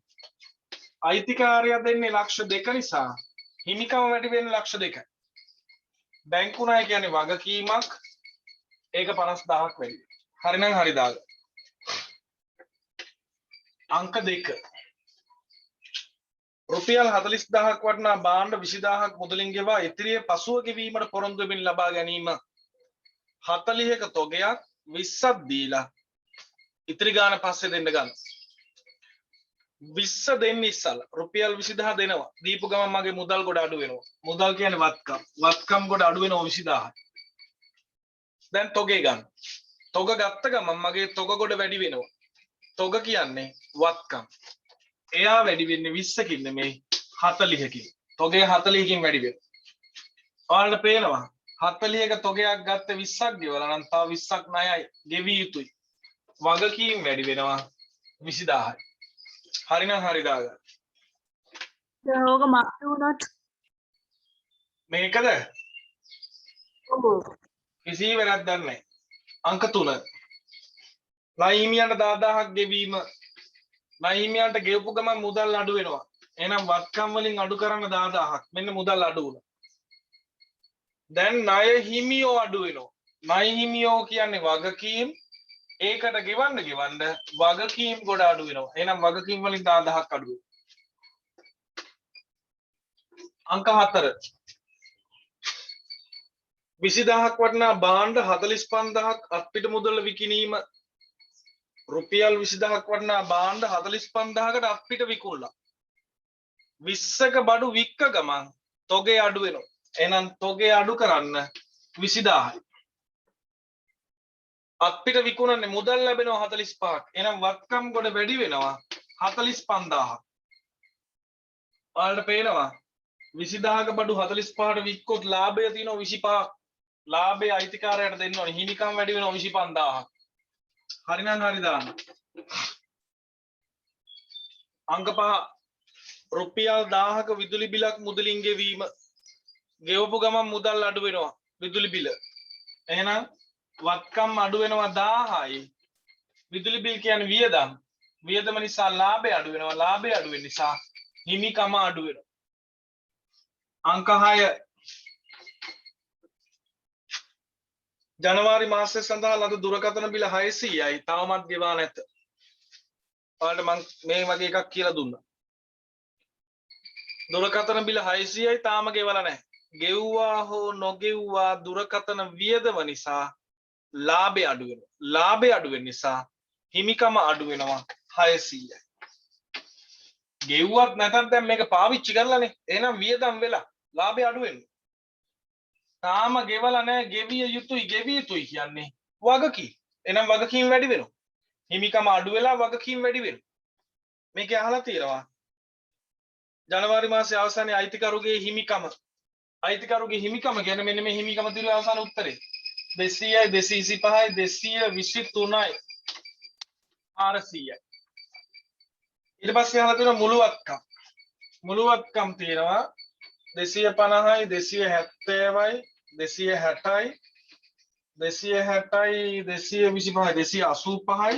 අයිතිකාරයා දෙන්නේ ලක්ෂ 2 නිසා හිමිකම වැඩි වෙන්නේ ලක්ෂ 2යි. බැංකු ණය කියන්නේ වගකීමක්. ඒක 50,000ක් වැඩි. හරිනම් හරි දාගන්න. අංක 2. රුපියල් 40,000ක් වටනා භාණ්ඩ 20,000ක් මුදලින් ගෙවා ඉතිරිය පසුව ගෙවීමට පොරොන්දු වෙමින් ලබා ගැනීම 40ක තොගයක් 20ක් දීලා ඉතිරි ගාන පස්සේ දෙන්න ගන්න. 20 දෙන්න ඉස්සලා රුපියල් 20,000 දෙනවා. දීපු ගමන් මගේ මුදල් ගොඩ අඩු වෙනවා. මුදල් කියන්නේ වත්කම්. වත්කම් ගොඩ අඩු වෙනවා 20,000. දැන් තොගේ ගන්න. තොග ගත්ත ගමන් මගේ තොග ගොඩ වැඩි වෙනවා. තොග කියන්නේ වත්කම්. එයා වැඩි වෙන්නේ 20කින් නෙමෙයි 40කින්. තොගේ 40කින් වැඩි වෙනවා. ඔයාලට පේනවා 40ක තොගයක් ගත්ත 20ක් ගෙවලා නම් තව 20ක් ණයයි ගෙවිය යුතුයි. වගකීම් වැඩි වෙනවා 20,000යි. හරිනම් හරි දාගන්න.
ඕක මාරු වුණොත්
මේකද?
ඔව්.
කිසි වැරද්දක් නැහැ. අංක 3. නයිමියන්ට 10,000ක් ගෙවීම. නයිමියන්ට ගෙවපු ගමන් මුදල් අඩු වෙනවා. එහෙනම් වත්කම් වලින් අඩු කරන්න 10,000ක්. මෙන්න මුදල් අඩු වුණා. දැන් ණය හිමියෝ අඩු වෙනවා. ණය හිමියෝ කියන්නේ වගකීම්. ඒකට ගෙවන්න වගකීම් ගොඩ අඩු වෙනවා. එහෙනම් වගකීම් වලින් 10,000ක් අඩු වෙනවා. අංක 4. 20,000ක් වටනා භාණ්ඩ 45,000ක් අත්පිට මුදල විකිණීම. රුපියල් 20,000ක් වටනා භාණ්ඩ 45,000කට අත්පිට විකුණලා 20ක බඩු වික්ක ගමන් තොගේ අඩු වෙනවා. එහෙනම් තොගේ අඩු කරන්න 20,000යි. අත්පිට විකුණන්නේ මුදල් ලැබෙනවා 45ක්. එහෙනම් වත්කම් ගොඩ වැඩි වෙනවා 45,000ක්. ඔයාලට පේනවා 20,000ක බඩු 45ට වික්කොත් ලාභය තියෙනවා 25ක්. ලාභය අයිතිකාරයට දෙන්න ඕනේ. හිමිකම් වැඩි වෙනවා 25,000ක්. හරිනම් හරි දාන්න. අංක 5. රුපියල් 1000ක විදුලි බිලක් මුදලින් ගෙවීම. ගෙවපු ගමන් මුදල් අඩු වෙනවා විදුලි බිල. එහෙනම් වත්කම් අඩු වෙනවා 1000යි. විදුලි බිල් කියන්නේ වියදම්. වියදම නිසා ලාභය අඩු වෙනවා. ලාභය අඩු වෙන නිසා හිමිකම අඩු වෙනවා. අංක 6. ජනවාරි මාසය සඳහා ලද දුරකථන බිල 600යි තවමත් ගෙවා නැත. ඔයාලට මම මේ වගේ එකක් කියලා දුන්නා. දුරකථන බිල 600යි තාම ගෙවලා නැහැ. ගෙව්වා හෝ නොගෙව්වා දුරකථන වියදම නිසා ලාභය අඩු වෙනවා. ලාභය අඩු වෙන නිසා හිමිකම අඩු වෙනවා 600යි. ගෙව්වත් නැත්නම් දැන් මේක පාවිච්චි කරලානේ. එහෙනම් වියදම් වෙලා ලාභය අඩු වෙනවා. තාම ගෙවලා නැහැ ගෙවිය යුතුයි කියන්නේ වගකීම්. එහෙනම් වගකීම් වැඩි වෙනවා. හිමිකම අඩු වෙලා වගකීම් වැඩි වෙනවා. මේක අහලා තියෙනවා. ජනවාරි මාසයේ අවසානයේ අයිතිකරුගේ හිමිකම. අයිතිකරුගේ හිමිකම කියන්නේ මෙන්න මේ හිමිකම තිරු අවසාන උත්තරේ. 200යි 225යි 223යි 400යි. ඊට පස්සේ අහලා තියෙනවා මුළු වත්කම්. මුළු වත්කම් තියෙනවා 250යි 270යි 260යි 260යි 225යි 285යි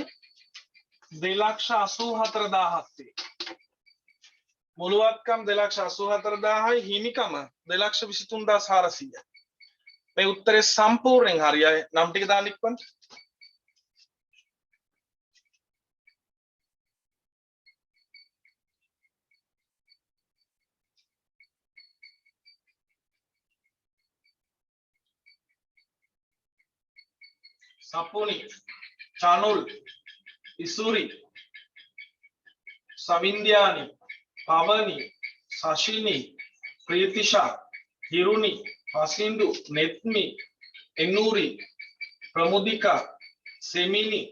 2,84,000ක් මුළු වත්කම් 2,84,000යි හිමිකම 2,23,400යි. මේ උත්තරේ සම්පූර්ණයෙන් හරියයි. නම් ටික දාන්න ඉක්මනට. සපුනි, චනුල්, ඉසුරි, සවින්ද්‍යානි, පවනි, සශිනි, ප්‍රීතිෂා, හිරුනි, හසින්දු, නෙත්මි, එනූරි, ප්‍රමුදිකා, සෙමිනි,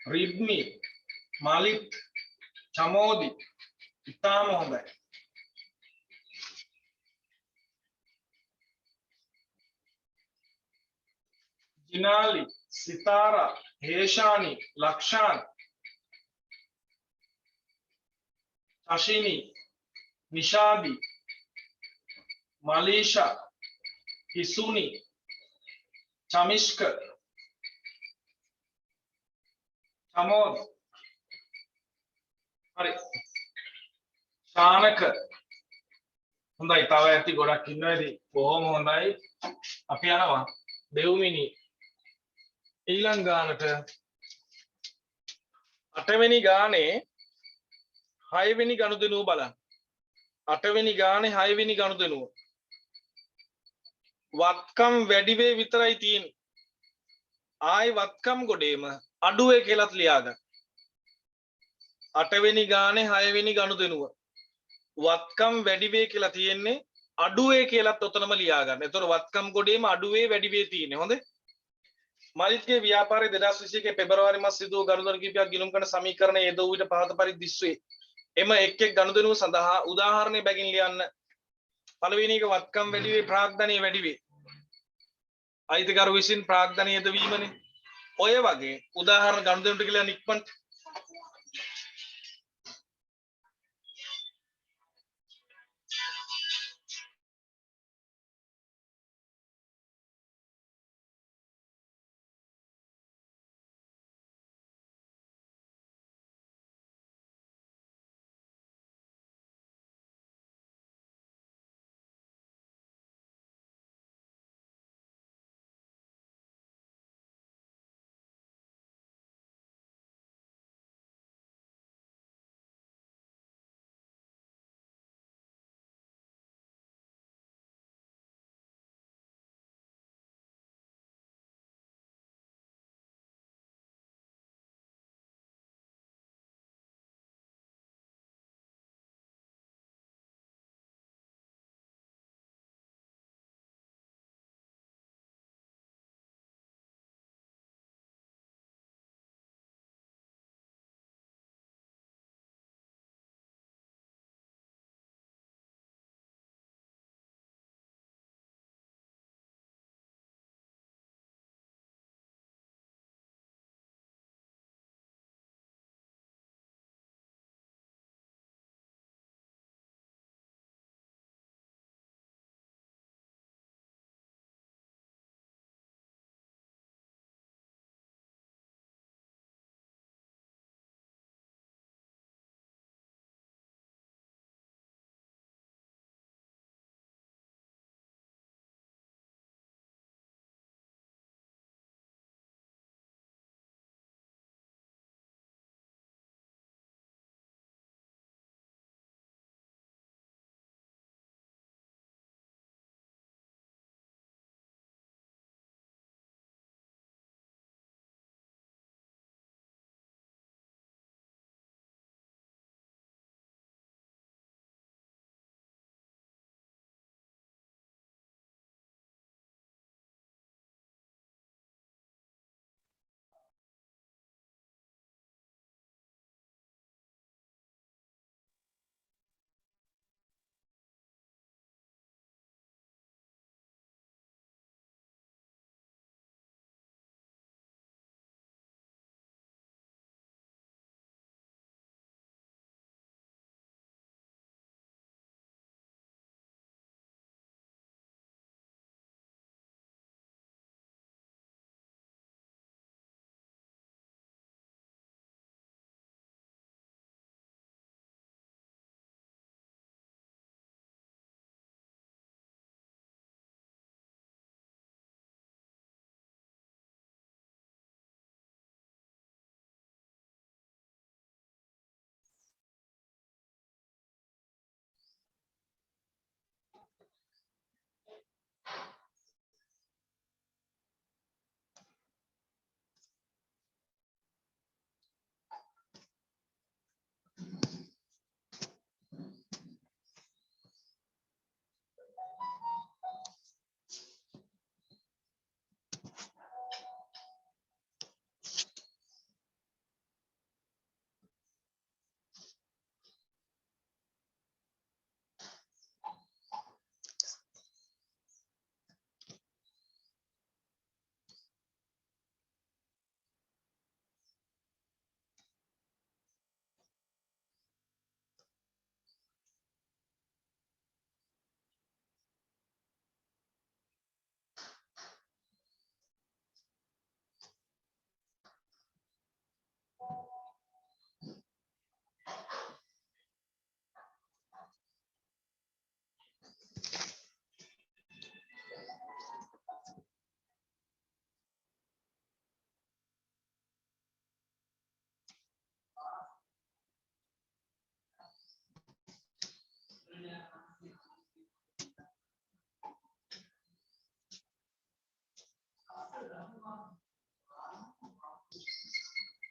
රිද්මි, මලිත්, චමෝදි. ඉතාම හොඳයි. जिनाली, सितारा, हेशानी, लक्षान, अशिनी, निशादी, मलीशा, हिसुनी, चमिश्क, चमोद, अरे शानक හොඳයි. තව ඇති ගොඩක් ඉන්නවා. ඉතින් බොහොම හොඳයි. අපි යනවා දෙව්මිනි ඊළඟ ගානට. 8 වෙනි ගානේ 6 වෙනි ගනුදෙනුව බලන්න. 8 වෙනි ගානේ 6 වෙනි ගනුදෙනුව. වත්කම් වැඩි වේ විතරයි තියෙන්නේ. ආයි වත්කම් ගොඩේම අඩුවේ කියලාත් ලියාගන්න. 8 වෙනි ගානේ 6 වෙනි ගනුදෙනුව. වත්කම් වැඩි වේ කියලා තියෙන්නේ අඩුවේ කියලාත් ඔතනම ලියාගන්න. එතකොට වත්කම් ගොඩේම අඩුවේ වැඩි වේ තියෙන්නේ. හොඳේ. මලිත්ගේ ව්‍යාපාරයේ 2021 පෙබරවාරි මාස සිදු වූ ගනුදෙනු කිහිපයක් ගිණුම් කරන සමීකරණ යෙද වූ විට පහත පරිදි දිස්වේ. එම එක් එක් ගනුදෙනුව සඳහා උදාහරණ බැගින් ලියන්න. පළවෙනි එක වත්කම් වැඩි වේ ප්‍රාග්ධනීය වැඩි වේ. අයිතිකරු විසින් ප්‍රාග්ධනීය යෙදවීමනේ. ඔය වගේ උදාහරණ ගනුදෙනුට කියලා නික්මන්ට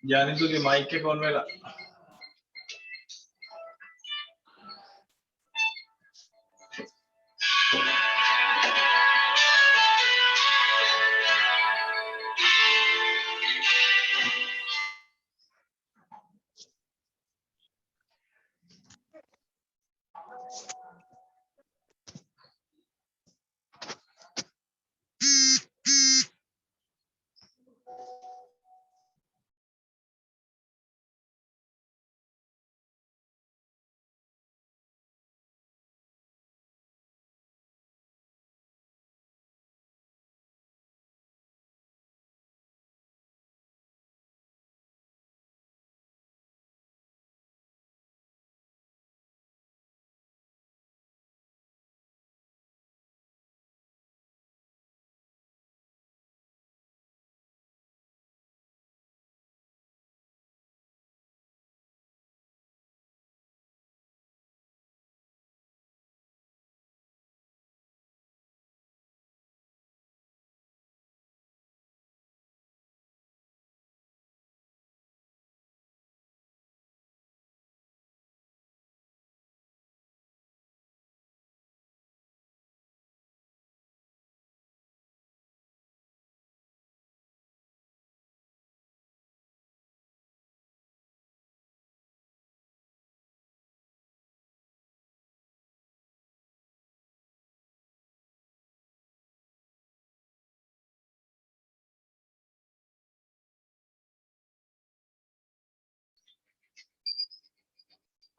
ජානිතුගේ මයික් එක ඔන් වෙලා.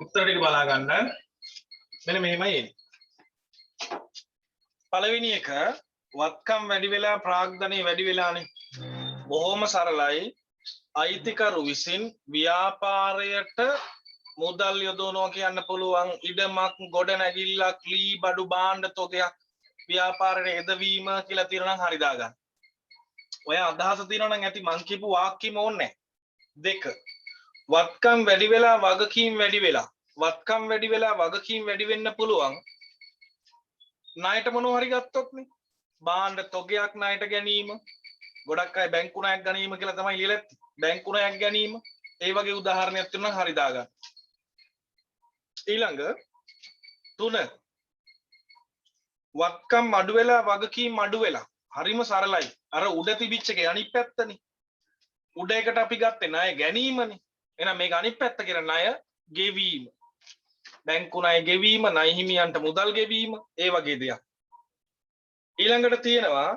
උත්තර ටික බලා ගන්න. මෙන්න මෙහෙමයි එන්නේ. පළවෙනි එක වත්කම් වැඩි වෙලා ප්‍රාග්ධනය වැඩි වෙලානේ. බොහොම සරලයි. අයිතිකරු විසින් ව්‍යාපාරයට මුදල් යොදවනවා කියන්න පුළුවන් ඉඩමක් ගොඩනැගිල්ලක් ලී බඩු භාණ්ඩ තොගයක් ව්‍යාපාරයට යෙදවීම කියලා තියෙනවා නම් හරි දාගන්න. ඔය අදහස තියෙනවා නම් ඇති මං කියපු වාක්‍යෙම ඕනේ නැහැ. 2 වත්කම් වැඩි වෙලා වගකීම් වැඩි වෙලා වත්කම් වැඩි වෙලා වගකීම් වැඩි වෙන්න පුළුවන් ණයට මොනවා හරි ගත්තොත්නේ භාණ්ඩ තොගයක් ණයට ගැනීම ගොඩක් අය බැංකු ණයක් ගැනීම කියලා තමයි ලියලා ඇත්තේ බැංකු ණයක් ගැනීම ඒ වගේ උදාහරණයක් තියෙනවා නම් හරි දාගන්න ඊළඟ 3 වත්කම් අඩු වෙලා වගකීම් අඩු වෙලා හරිම සරලයි අර උඩ තිබිච්ච එකේ අනිත් පැත්තනේ උඩ එකට අපි ගත්තේ ණය ගැනීමනේ එහෙනම් මේක අනිත් පැත්ත කියන ණය ගෙවීම බැංකු ණය ගෙවීම ණය හිමියන්ට මුදල් ගෙවීම ඒ වගේ දෙයක් ඊළඟට තියෙනවා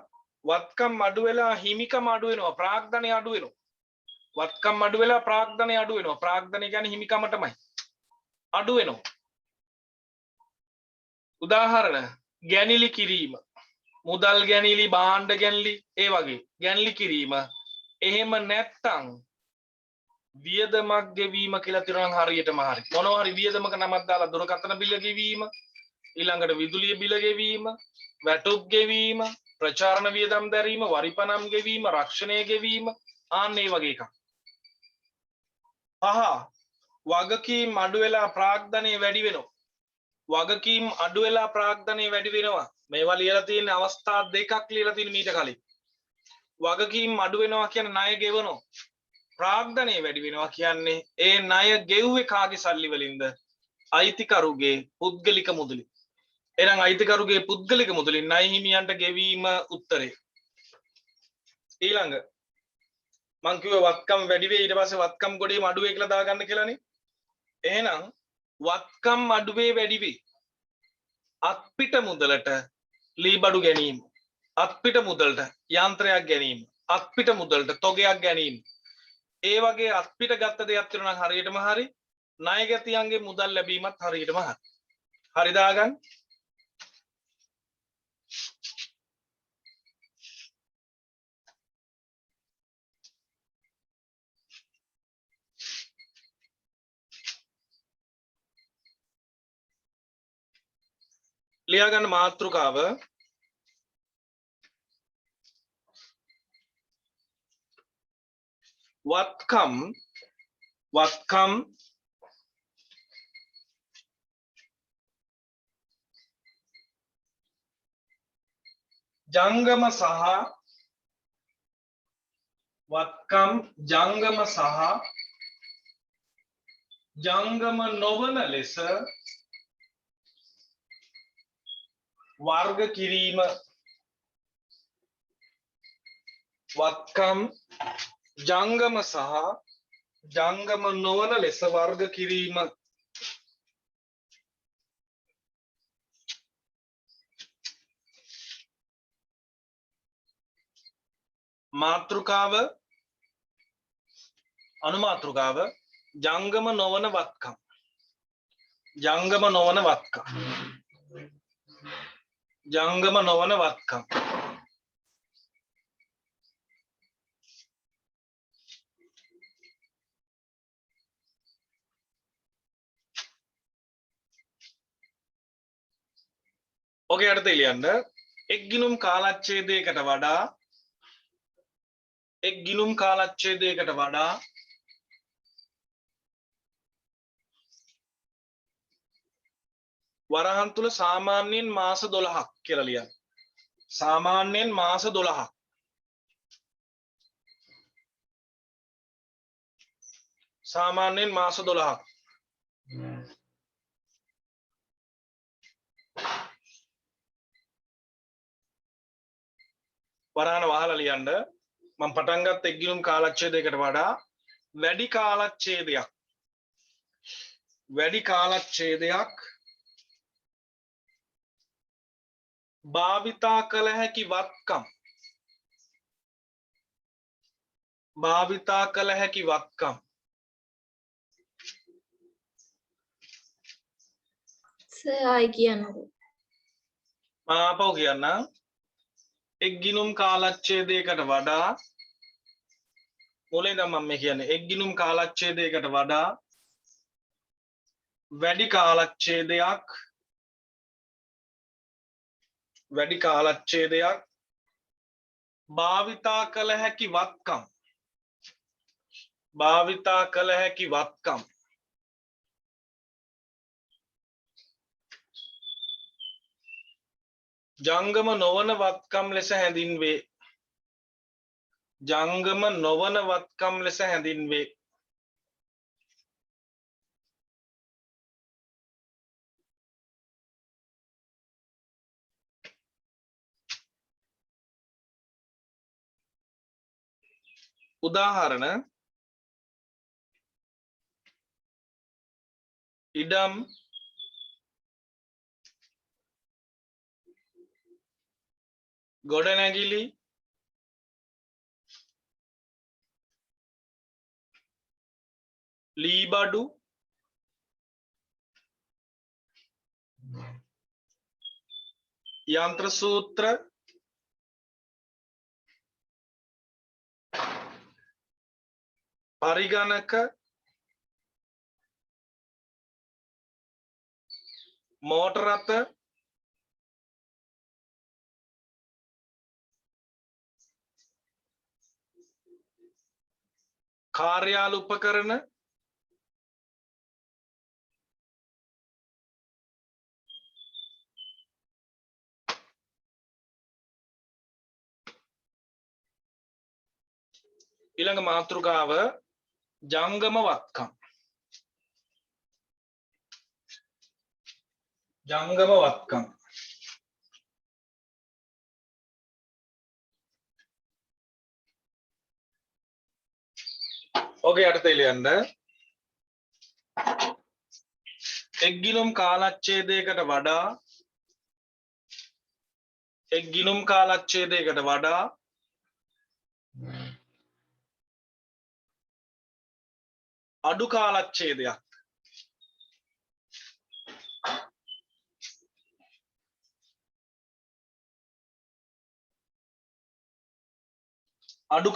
වත්කම් අඩු වෙලා හිමිකම අඩු වෙනවා ප්‍රාග්ධනය අඩු වෙනවා වත්කම් අඩු වෙලා ප්‍රාග්ධනය අඩු වෙනවා ප්‍රාග්ධනය කියන්නේ හිමිකමටමයි අඩු වෙනවා උදාහරණ ගැනිලි කිරීම මුදල් ගැනිලි භාණ්ඩ ගැනිලි ඒ වගේ ගැනිලි කිරීම එහෙම නැත්තම් වියදමක් ගෙවීම කියලා තියෙනවා හරියටම හරි මොනවා හරි වියදමක නමක් දාලා දුරකථන බිල ගෙවීම ඊළඟට විදුලිය බිල ගෙවීම වැටුප් ගෙවීම ප්‍රචාරණ වියදම් දැරීම වරිපනම් ගෙවීම රක්ෂණය ගෙවීම ආන්න ඒ වගේ එකක් වගකීම් අඩු වෙලා ප්‍රාග්ධනය වැඩි වෙනවා වගකීම් අඩු වෙලා ප්‍රාග්ධනය වැඩි වෙනවා මේවා ලියලා තියෙන අවස්ථා දෙකක් ලියලා තියෙන මීට කලින් වගකීම් අඩු වෙනවා කියන්නේ ණය ගෙවනවා ප්‍රාග්ධනය වැඩි වෙනවා කියන්නේ ඒ ණය ගෙව්වේ කාගේ සල්ලි වලින්ද අයිතිකරුගේ පුද්ගලික මුදලින් එහෙනම් අයිතිකරුගේ පුද්ගලික මුදලින් ණය හිමියන්ට ගෙවීම උත්තරේ ඊළඟ මං කිව්වා වත්කම් වැඩි වෙයි ඊට පස්සේ වත්කම් ගොඩේම අඩු වෙයි කියලා දාගන්න කියලානේ එහෙනම් වත්කම් අඩු වෙයි වැඩි වෙයි අත්පිට මුදලට ලී බඩු ගැනීම අත්පිට මුදලට යන්ත්‍රයක් ගැනීම අත්පිට මුදලට තොගයක් ගැනීම ඒ වගේ අත්පිට ගත්ත දෙයක් තියෙනවා නම් හරියටම හරි ණයගැතියන්ගේ මුදල් ලැබීමත් හරියටම හරි හරි දාගන්න ලියා ගන්න මාතෘකාව වත්කම් ජංගම සහ වත්කම් ජංගම සහ ජංගම නොවන ලෙස වර්ග කිරීම වත්කම් ජංගම සහ ජංගම නොවන ලෙස වර්ග කිරීම මාතෘකාව අනුමාතෘකාව ජංගම නොවන වත්කම් ජංගම නොවන වත්කම් ජංගම නොවන වත්කම් ඔකේ අර්ථය ලියන්න එක් ගිණුම් කාලච්ඡේදයකට වඩා එක් ගිණුම් කාලච්ඡේදයකට වඩා වරහන් තුල සාමාන්‍යයෙන් මාස 12ක් කියලා ලියන්න. සාමාන්‍යයෙන් මාස 12ක්. සාමාන්‍යයෙන් මාස 12ක්. වරහන වහලා ලියන්න. මම පටන් ගත්ත එක් ගිණුම් කාලච්ඡේදයකට වඩා වැඩි කාලච්ඡේදයක් භාවිතා කළ හැකි වත්කම්
සර් ආයි කියන්නකෝ.
ආපහු කියන්න එක් ගිණුම් කාලච්ඡේදයකට වඩා මොලේ නම් මම කියන්නේ එක් ගිණුම් කාලච්ඡේදයකට වඩා වැඩි කාලච්ඡේදයක් භාවිතා කළ හැකි වත්කම් ජංගම නොවන වත්කම් ලෙස හැඳින්වේ. ජංගම නොවන වත්කම් ලෙස හැඳින්වේ. උදාහරණ ඉඩම් ගොඩනැගිලි ලීබඩු යන්ත්‍ර සූත්‍ර පරිගණක මෝටර රථ කාර්යාල උපකරණ ඊළඟ මාතෘකාව ජංගම වත්කම් ඔකේ අර්ථය ලියන්න එක් ගිණුම් කාලච්ඡේදයකට වඩා අඩු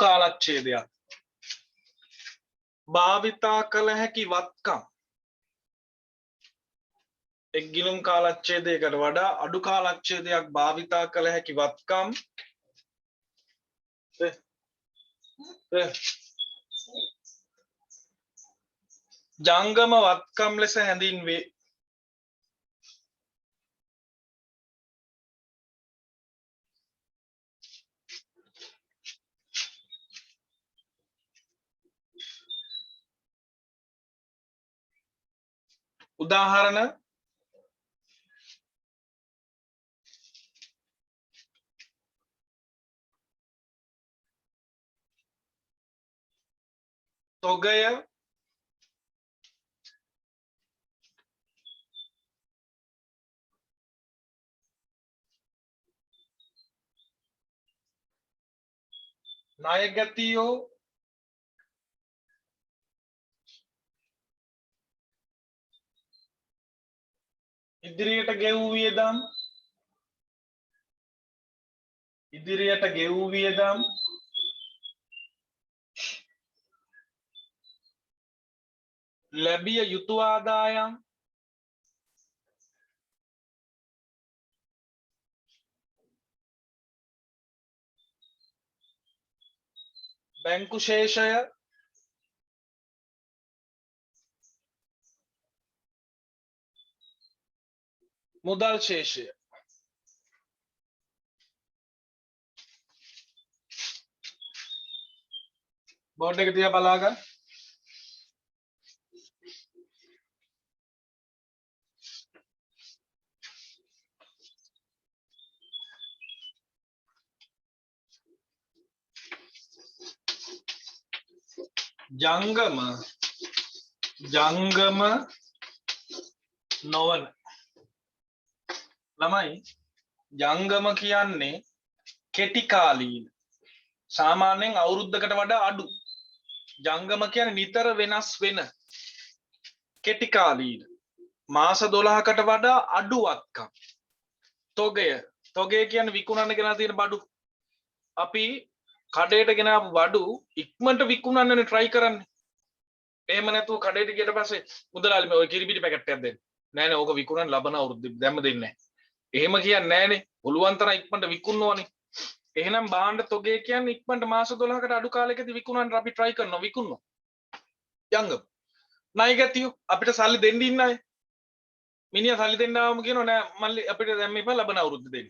කාලච්ඡේදයක් භාවිතා කළ හැකි වත්කම් එක් ගිණුම් කාලච්ඡේදයකට වඩා අඩු කාලච්ඡේදයක් භාවිතා කළ හැකි වත්කම් ජංගම වත්කම් ලෙස හැඳින්වේ. උදාහරණ තොගය ණයගැතියෝ ඉදිරියට ගෙවූ වියදම් ලැබිය යුතු ආදායම් බැංකු ශේෂය මුදල් ශේෂය බෝඩ් එක තියා බලා ගන්න ජංගම නොවන ළමයි ජංගම කියන්නේ කෙටි කාලීන සාමාන්‍යයෙන් අවුරුද්දකට වඩා අඩු ජංගම කියන්නේ නිතර වෙනස් වෙන කෙටි කාලීන මාස 12කට වඩා අඩු වත්කම් තොගය කියන්නේ විකුණන්න ගෙන තියෙන බඩු අපි කඩේට ගෙනාපු බඩු ඉක්මනට විකුණන්නනේ try කරන්නේ එහෙම නැතුව කඩේට ගියට පස්සේ මුදලාලි මේ ඔය කිරිපිටි පැකට් එකක් දෙන්න නෑ නෑ ඕක විකුණන්න ලබන අවුරුද්ද දැම්ම දෙන්නේ නෑ එහෙම කියන්නේ නෑනේ පුළුවන් තරම් ඉක්මනට විකුණනවනේ එහෙනම් භාණ්ඩ තොගය කියන්නේ ඉක්මනට මාස 12කට අඩු කාලයකදී විකුණන්න අපි try කරනවා විකුණනවා යංගම ණයගැතියෝ අපිට සල්ලි දෙන්න ඉන්න අය මිනිහා සල්ලි දෙන්න ආවම කියනවා නෑ මල්ලි අපිට දැන් මේපා ලබන අවුරුද්ද දෙන්න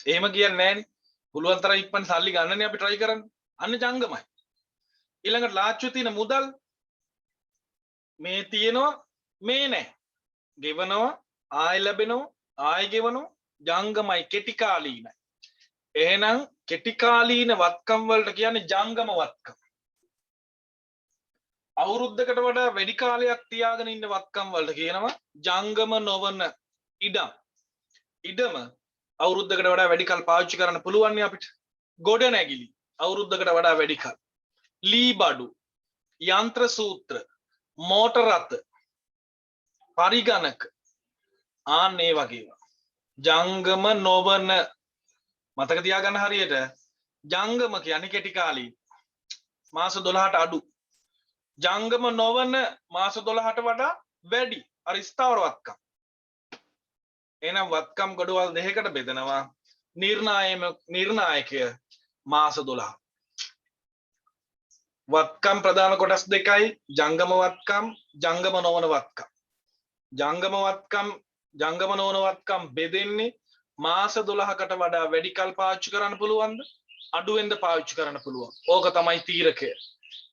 එහෙම කියන්නේ නෑනේ පුළුවන් තරම් ඉක්මනට සල්ලි ගන්නනේ අපි try කරන්නේ අන්න ජංගමයි ඊළඟට ලාච්චුවේ තියෙන මුදල් මේ තියෙනවා මේ නෑ ගෙවනවා ආය ලැබෙනවා ආය ගෙවනවා ජංගමයි කෙටි කාලීනයි එහෙනම් කෙටි කාලීන වත්කම් වලට කියන්නේ ජංගම වත්කම් අවුරුද්දකට වඩා වැඩි කාලයක් තියාගෙන ඉන්න වත්කම් වලට කියනවා ජංගම නොවන ඉඩම අවුරුද්දකට වඩා වැඩි කල් පාවිච්චි කරන්න පුළුවන් නේ අපිට ගොඩ නැගිලි අවුරුද්දකට වඩා වැඩි කල් ලී බඩු යන්ත්‍ර සූත්‍ර මෝටර රථ පරිගණක ආන් ඒ වගේ ජංගම නොවන මතක තියාගන්න හරියට ජංගම කියන්නේ කෙටි කාලීන මාස 12ට අඩු ජංගම නොවන මාස 12ට වඩා වැඩි අර ස්ථාවර වත්කම් එහෙනම් වත්කම් ගොඩවල් දෙකකට බෙදනවා නිර්ණායකය මාස 12 වත්කම් ප්‍රධාන කොටස් දෙකයි ජංගම වත්කම් ජංගම නොවන වත්කම් ජංගම නොවන වත්කම් බෙදෙන්නේ මාස 12කට වඩා වැඩි කල් පාවිච්චි කරන්න පුළුවන්ද අඩුවෙන්ද පාවිච්චි කරන්න පුළුවන් ඕක තමයි තීරකය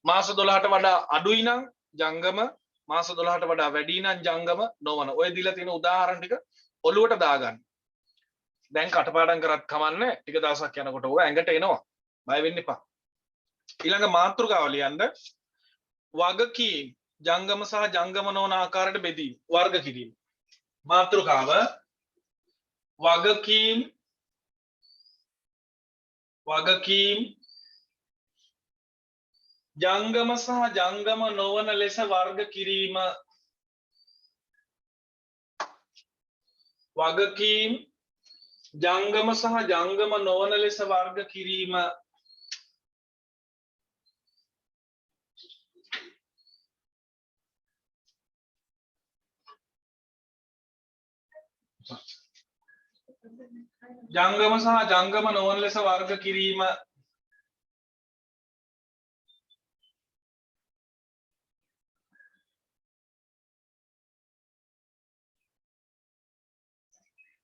මාස 12ට වඩා අඩුයි නම් ජංගම මාස 12ට වඩා වැඩි නම් ජංගම නොවන ඔය දීලා තියෙන උදාහරණ ටික ඔලුවට දාගන්න දැන් කටපාඩම් කරත් කමන්නේ ටික දවසක් යනකොට ඕක ඇඟට එනවා බය වෙන්න එපා ඊළඟ මාතෘකාව ලියන්න වගකීම් ජංගම සහ ජංගම නොවන ආකාරයට බෙදී වර්ග කිරීම මාතෘකාව වගකීම් ජංගම සහ ජංගම නොවන ලෙස වර්ග කිරීම වගකීම් ජංගම සහ ජංගම නොවන ලෙස වර්ග කිරීම ජංගම සහ ජංගම නොවන ලෙස වර්ග කිරීම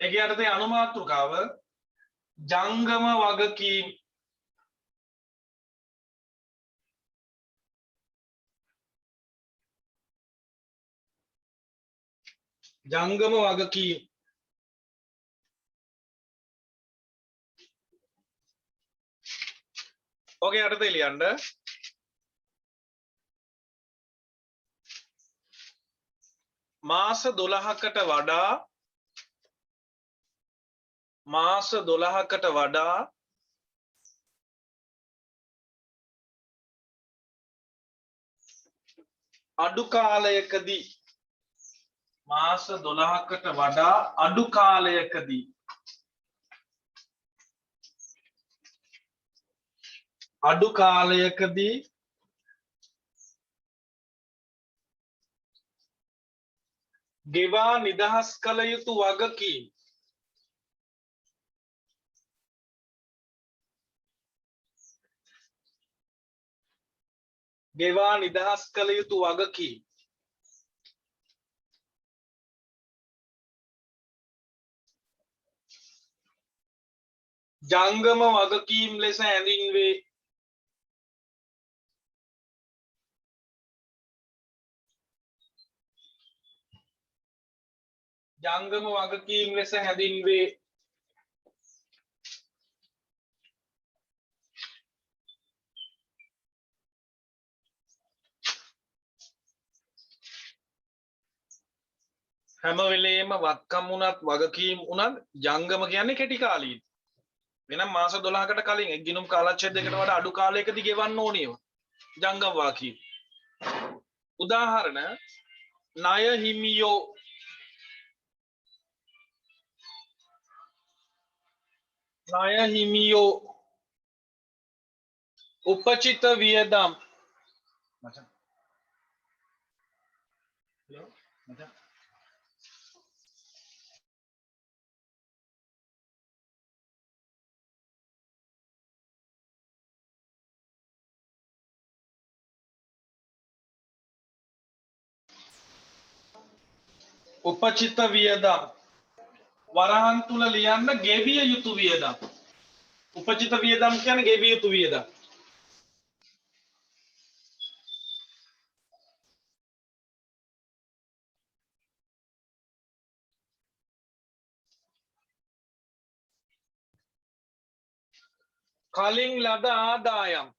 ඒකේ අර්ථය අනුමාත්‍රකාව ජංගම වගකීම් ජංගම වගකීම් ඕකේ යටතේ ලියන්න මාස 12කට වඩා අඩු කාලයකදී මාස 12කට වඩා අඩු කාලයකදී ගෙවා නිදහස් කළ යුතු වගකීම් ජංගම වගකීම් ලෙස හැඳින්වේ. ජංගම වගකීම් ලෙස හැඳින්වේ. හැම වෙලේම වත්කම් වුණත් වගකීම් වුණත් ජංගම කියන්නේ කෙටි කාලීන. වෙනම් මාස 12කට කලින් එක්ගිනුම් කාලච්ඡේදයකට වඩා අඩු කාලයකදී ගෙවන්න ඕනේ ඒවා. ජංගම වගකීම්. උදාහරණ ණය හිමියෝ උපචිත වියදම් මචං මචං උපචිත වියදම් වරහන් තුල ලියන්න ගෙවිය යුතු වියදම්. උපචිත වියදම් කියන්නේ ගෙවිය යුතු වියදම්. කලින් ලද ආදායම්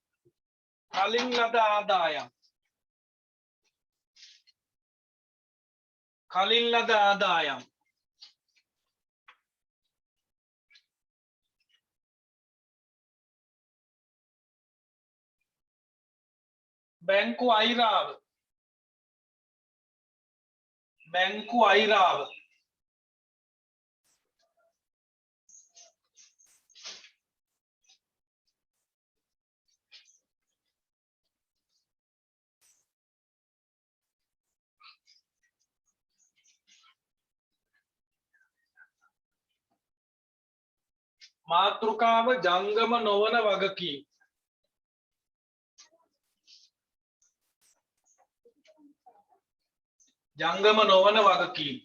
බැංකු අයිරාව මාතෘකාව ජංගම නොවන වගකීම්. ජංගම නොවන වගකීම්.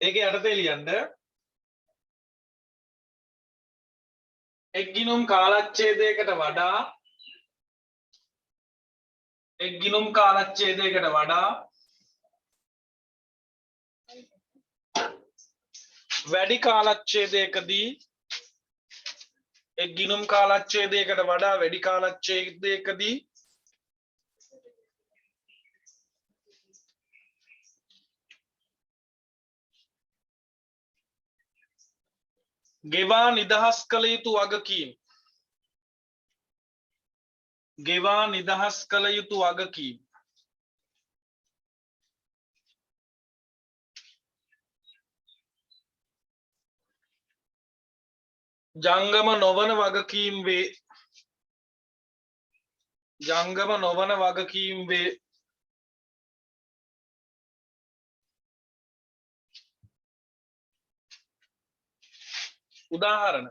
ඒකේ යටතේ ලියන්න එක්ගිනුම් කාලච්ඡේදයකට වඩා වැඩි කාලච්ඡේදයකදී එක්ගිනුම් කාලච්ඡේදයකට වඩා වැඩි කාලච්ඡේදයකදී ගෙවා නිදහස් කළ යුතු වගකීම්. ජංගම නොවන වගකීම් වේ. උදාහරණ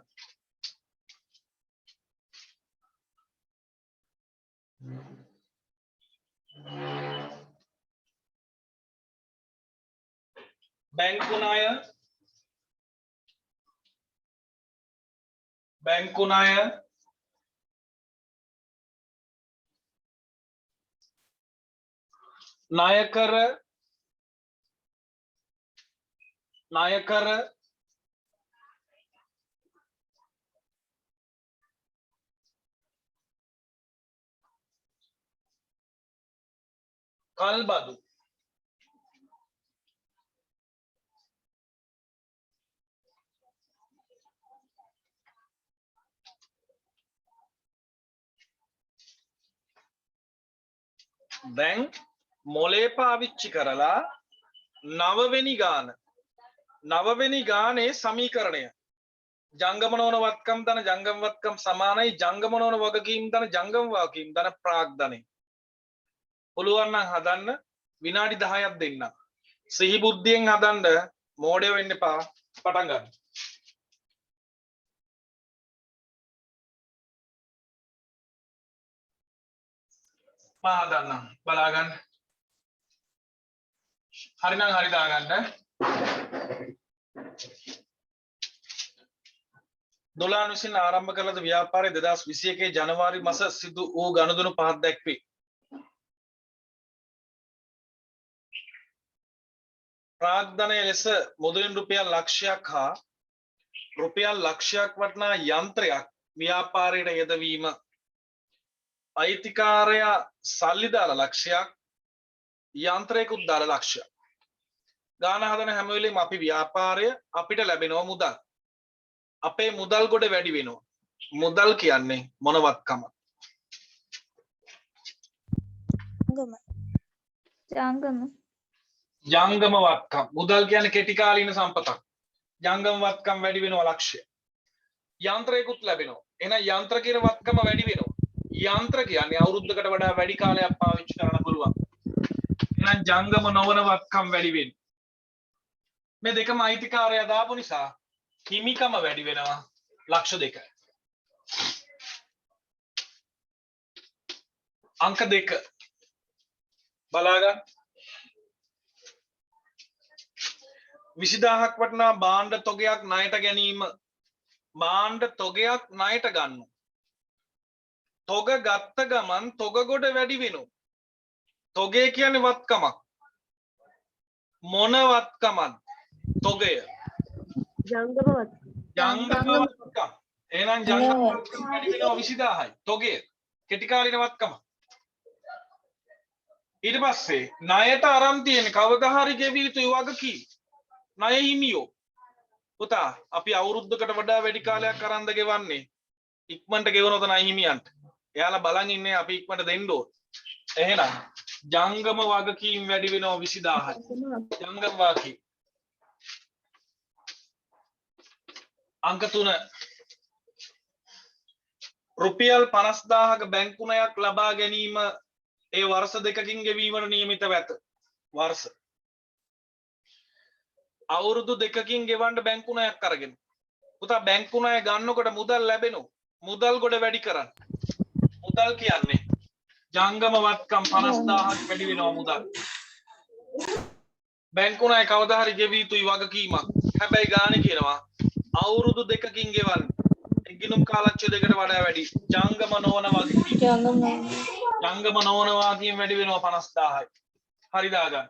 බැංකු ණය බැංකු ණය ණයකර කල්බදු දැන් මොලේ පාවිච්චි කරලා නවවෙනි ගානේ සමීකරණය ජංගම නොවන වත්කම් ධන ජංගම වත්කම් සමානයි ජංගම නොවන වගකීම් ධන ජංගම වගකීම් ධන ප්‍රාග්ධනය පුළුවන් නම් හදන්න විනාඩි 10ක් දෙන්න සිහි බුද්ධියෙන් හදන්න මෝඩය වෙන්න එපා පටන් ගන්න මා හදන්නම් බලා ගන්න හරි නම් හරි දාගන්න 12 විසින් ආරම්භ කළ ලද ව්‍යාපාරය 2021 ජනවාරි මාස සිදු වූ ගනුදෙනු පහක් දැක්වේ. ප්‍රාග්ධනය ලෙස මුදලින් රුපියල් ලක්ෂයක් හා රුපියල් ලක්ෂයක් වටනා යන්ත්‍රයක් ව්‍යාපාරයට යෙදවීම අයිතිකාරයා සල්ලි දාලා ලක්ෂයක් යන්ත්‍රයකුත් දාලා ලක්ෂයක් ගාන හදන හැම වෙලෙම අපි ව්‍යාපාරය අපිට ලැබෙනවා මුදල් අපේ මුදල් ගොඩ වැඩි වෙනවා මුදල් කියන්නේ මොනවත්කම ජංගම වත්කම් මුදල් කියන්නේ කෙටි කාලීන සම්පතක් ජංගම වත්කම් වැඩි වෙනවා ලක්ෂය යන්ත්‍රයකුත් ලැබෙනවා එහෙනම් යන්ත්‍ර කියන වත්කම වැඩි වෙනවා යන්ත්‍ර කියන්නේ අවුරුද්දකට වඩා වැඩි කාලයක් පාවිච්චි කරන්න පුළුවන් එහෙනම් ජංගම නොවන වත්කම් වැඩි වෙනවා මේ දෙකම අයිතිකාරයා දාපු නිසා හිමිකම වැඩි වෙනවා ලක්ෂ 2 අංක 2 බලා ගන්න 20000ක් වටනා භාණ්ඩ තොගයක් ණයට ගැනීම භාණ්ඩ තොගයක් ණයට ගන්න තොග ගත්ත ගමන් තොග ගොඩ වැඩි වෙනවා තොගේ කියන්නේ වත්කමක් මොන වත්කමක්ද තොගය
ජංගම
වත්කම එහෙනම් ජංගම වත්කම වැඩි වෙනවා 20000යි තොගේ කෙටි කාලින වත්කම ඊට පස්සේ ණයට අරන් තියෙන කවදා හරි ගෙවිය යුතු වගකීම් ණය හිමියෝ පුතා අපි අවුරුද්දකට වඩා වැඩි කාලයක් අරන්ද ගෙවන්නේ ඉක්මනට ගෙවනොත් ණය හිමියන්ට එයාලා බලන් ඉන්නේ අපි ඉක්මනට දෙන්න ඕන එහෙනම් ජංගම වගකීම් වැඩි වෙනවා 20000යි ජංගම වගකීම් අංක 3 රුපියල් 50000ක බැංකු ණයක් ලබා ගැනීම ඒ වර්ෂ දෙකකින් ගෙවීමට නියමිත වැත වර්ෂ අවුරුදු දෙකකින් ගෙවන්න බැංකු ණයක් අරගෙන පුතා බැංකු ණය ගන්නකොට මුදල් ලැබෙනවා මුදල් ගොඩ වැඩි කරන්න මුදල් කියන්නේ ජංගම වත්කම් 50000ක් වැඩි වෙනවා මුදල් බැංකු ණය කවදා හරි ගෙවිය යුතුයි වගකීමක් හැබැයි ගානේ කියනවා අවුරුදු දෙකකින් ගෙවන්න ගිණුම් කාලච්ඡේදයකට වඩා වැඩි ජංගම නොවන වගකීම් ජංගම නොවන වගකීම් වැඩි වෙනවා 50000යි හරි දාගන්න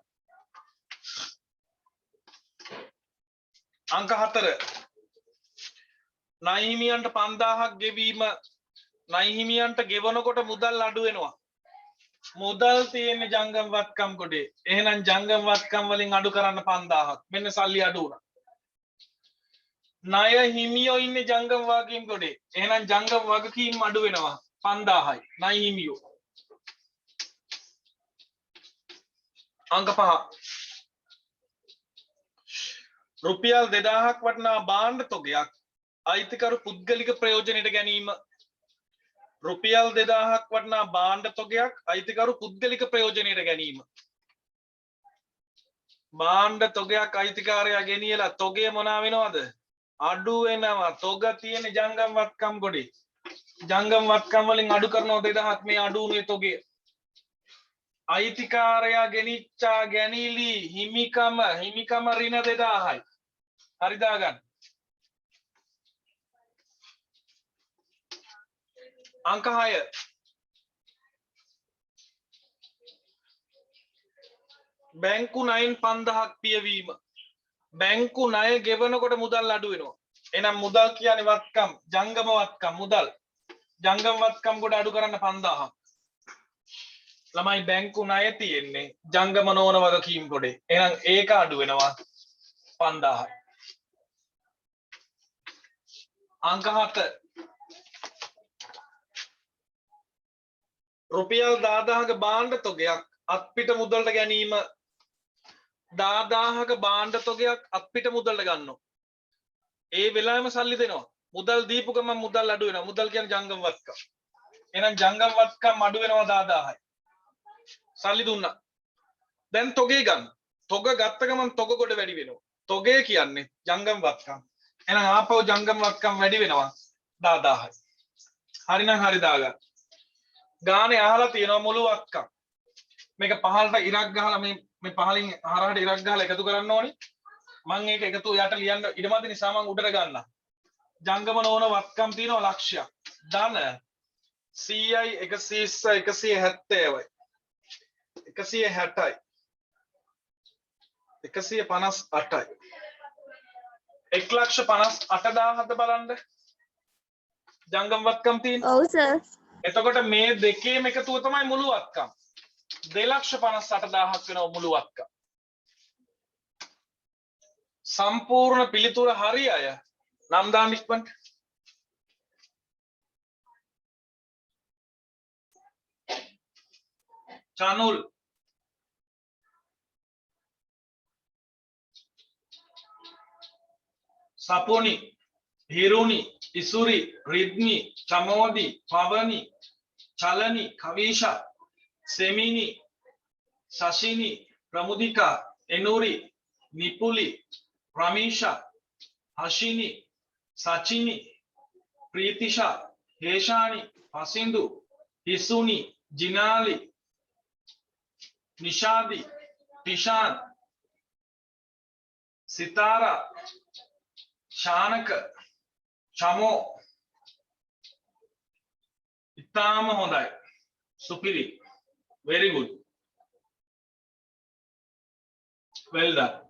අංක 4 ණය හිමියන්ට 5000ක් ගෙවීම ණය හිමියන්ට ගෙවනකොට මුදල් අඩු වෙනවා මුදල් තියෙන ජංගම වත්කම් කොටේ එහෙනම් ජංගම වත්කම් වලින් අඩු කරන්න 5000ක් මෙන්න සල්ලි අඩු වුණා ණය හිමියෝ ඉන්නේ ජංගම වගකීම් කොටේ එහෙනම් ජංගම වගකීම් අඩු වෙනවා 5000යි ණය හිමියෝ අංක 5 රුපියල් 2000ක් වටනා භාණ්ඩ තොගයක් අයිතිකරු පුද්ගලික ප්‍රයෝජනයට ගැනීම රුපියල් 2000ක් වටනා භාණ්ඩ තොගයක් අයිතිකරු පුද්ගලික ප්‍රයෝජනයට ගැනීම භාණ්ඩ තොගයක් අයිතිකාරයා ගෙනියලා තොගය මොනවා වෙනවද අඩු වෙනවා තොග තියෙන ජංගම වත්කම් කොටේ ජංගම වත්කම් වලින් අඩු කරනවා 2000ක් මේ අඩු උනේ තොගය අයිතිකාරයා ගෙනිච්චා ගැනීලි හිමිකම ඍණ 2000යි හරි දාගන්න අංක 6 බැංකු ණයෙන් 5000ක් පියවීම. බැංකු ණය ගෙවනකොට මුදල් අඩු වෙනවා. එහෙනම් මුදල් කියන්නේ වත්කම්, ජංගම වත්කම් මුදල්. ජංගම වත්කම් කොට අඩු කරන්න 5000ක්. ළමයි බැංකු ණය තියෙන්නේ ජංගම නොවන වගකීම් කොටේ. එහෙනම් ඒක අඩු වෙනවා 5000යි. අංක 7 රුපියල් 10000ක භාණ්ඩ තොගයක් අත්පිට මුදලට ගැනීම. 10000ක භාණ්ඩ තොගයක් අත්පිට මුදලට ගන්නවා. ඒ වෙලාවෙම සල්ලි දෙනවා. මුදල් දීපු ගමන් මුදල් අඩු වෙනවා. මුදල් කියන්නේ ජංගම වත්කම්. එහෙනම් ජංගම වත්කම් අඩු වෙනවා 10000යි. සල්ලි දුන්නා. දැන් තොගේ ගන්න. තොග ගත්ත ගමන් තොග කොට වැඩි වෙනවා. තොගේ කියන්නේ ජංගම වත්කම්. එහෙනම් ආපහු ජංගම වත්කම් වැඩි වෙනවා 10000යි. හරිනම් හරි දාගන්න. ගානේ අහලා තියෙනවා මුළු වත්කම්. මේක පහළට ඉරක් ගහලා මේ පහලින් හරහට ඉරක් ගහලා එකතු කරන්න ඕනි. මම ඒක එකතු යට ලියන්න ඉඩමදි නිසා මම උඩට ගන්නවා. ජංගම නොවන වත්කම් තියෙනවා ලක්ෂයක්. ධන 100යි 120යි 170යි 160යි 158යි 1,58,000ද බලන්න ජංගම වත්කම් තියෙනවා.
ඔව් සර්.
එතකොට මේ දෙකේම එකතුව තමයි මුළු වත්කම්. 2,58,000ක් වෙනවා මුළු වත්කම්. සම්පූර්ණ පිළිතුර හරි අය නම් දාන්න ඉක්මනට. චනුල් සපොනි හිරුනි ඉසුරි රිද්නි චමෝදි පවනි චලනි කවීෂා සෙමිනි සශිනි ප්‍රමුදිකා එනුරි නිපුලි රමීෂා හෂිනි සචිනි ප්‍රීතිෂා හේෂානි පසින්දු හිසුනි ජිනාලි නිෂාදි ටිෂාන් සිතාරා ශානක චමෝ ඉතාම හොඳයි සුපිරි very good well done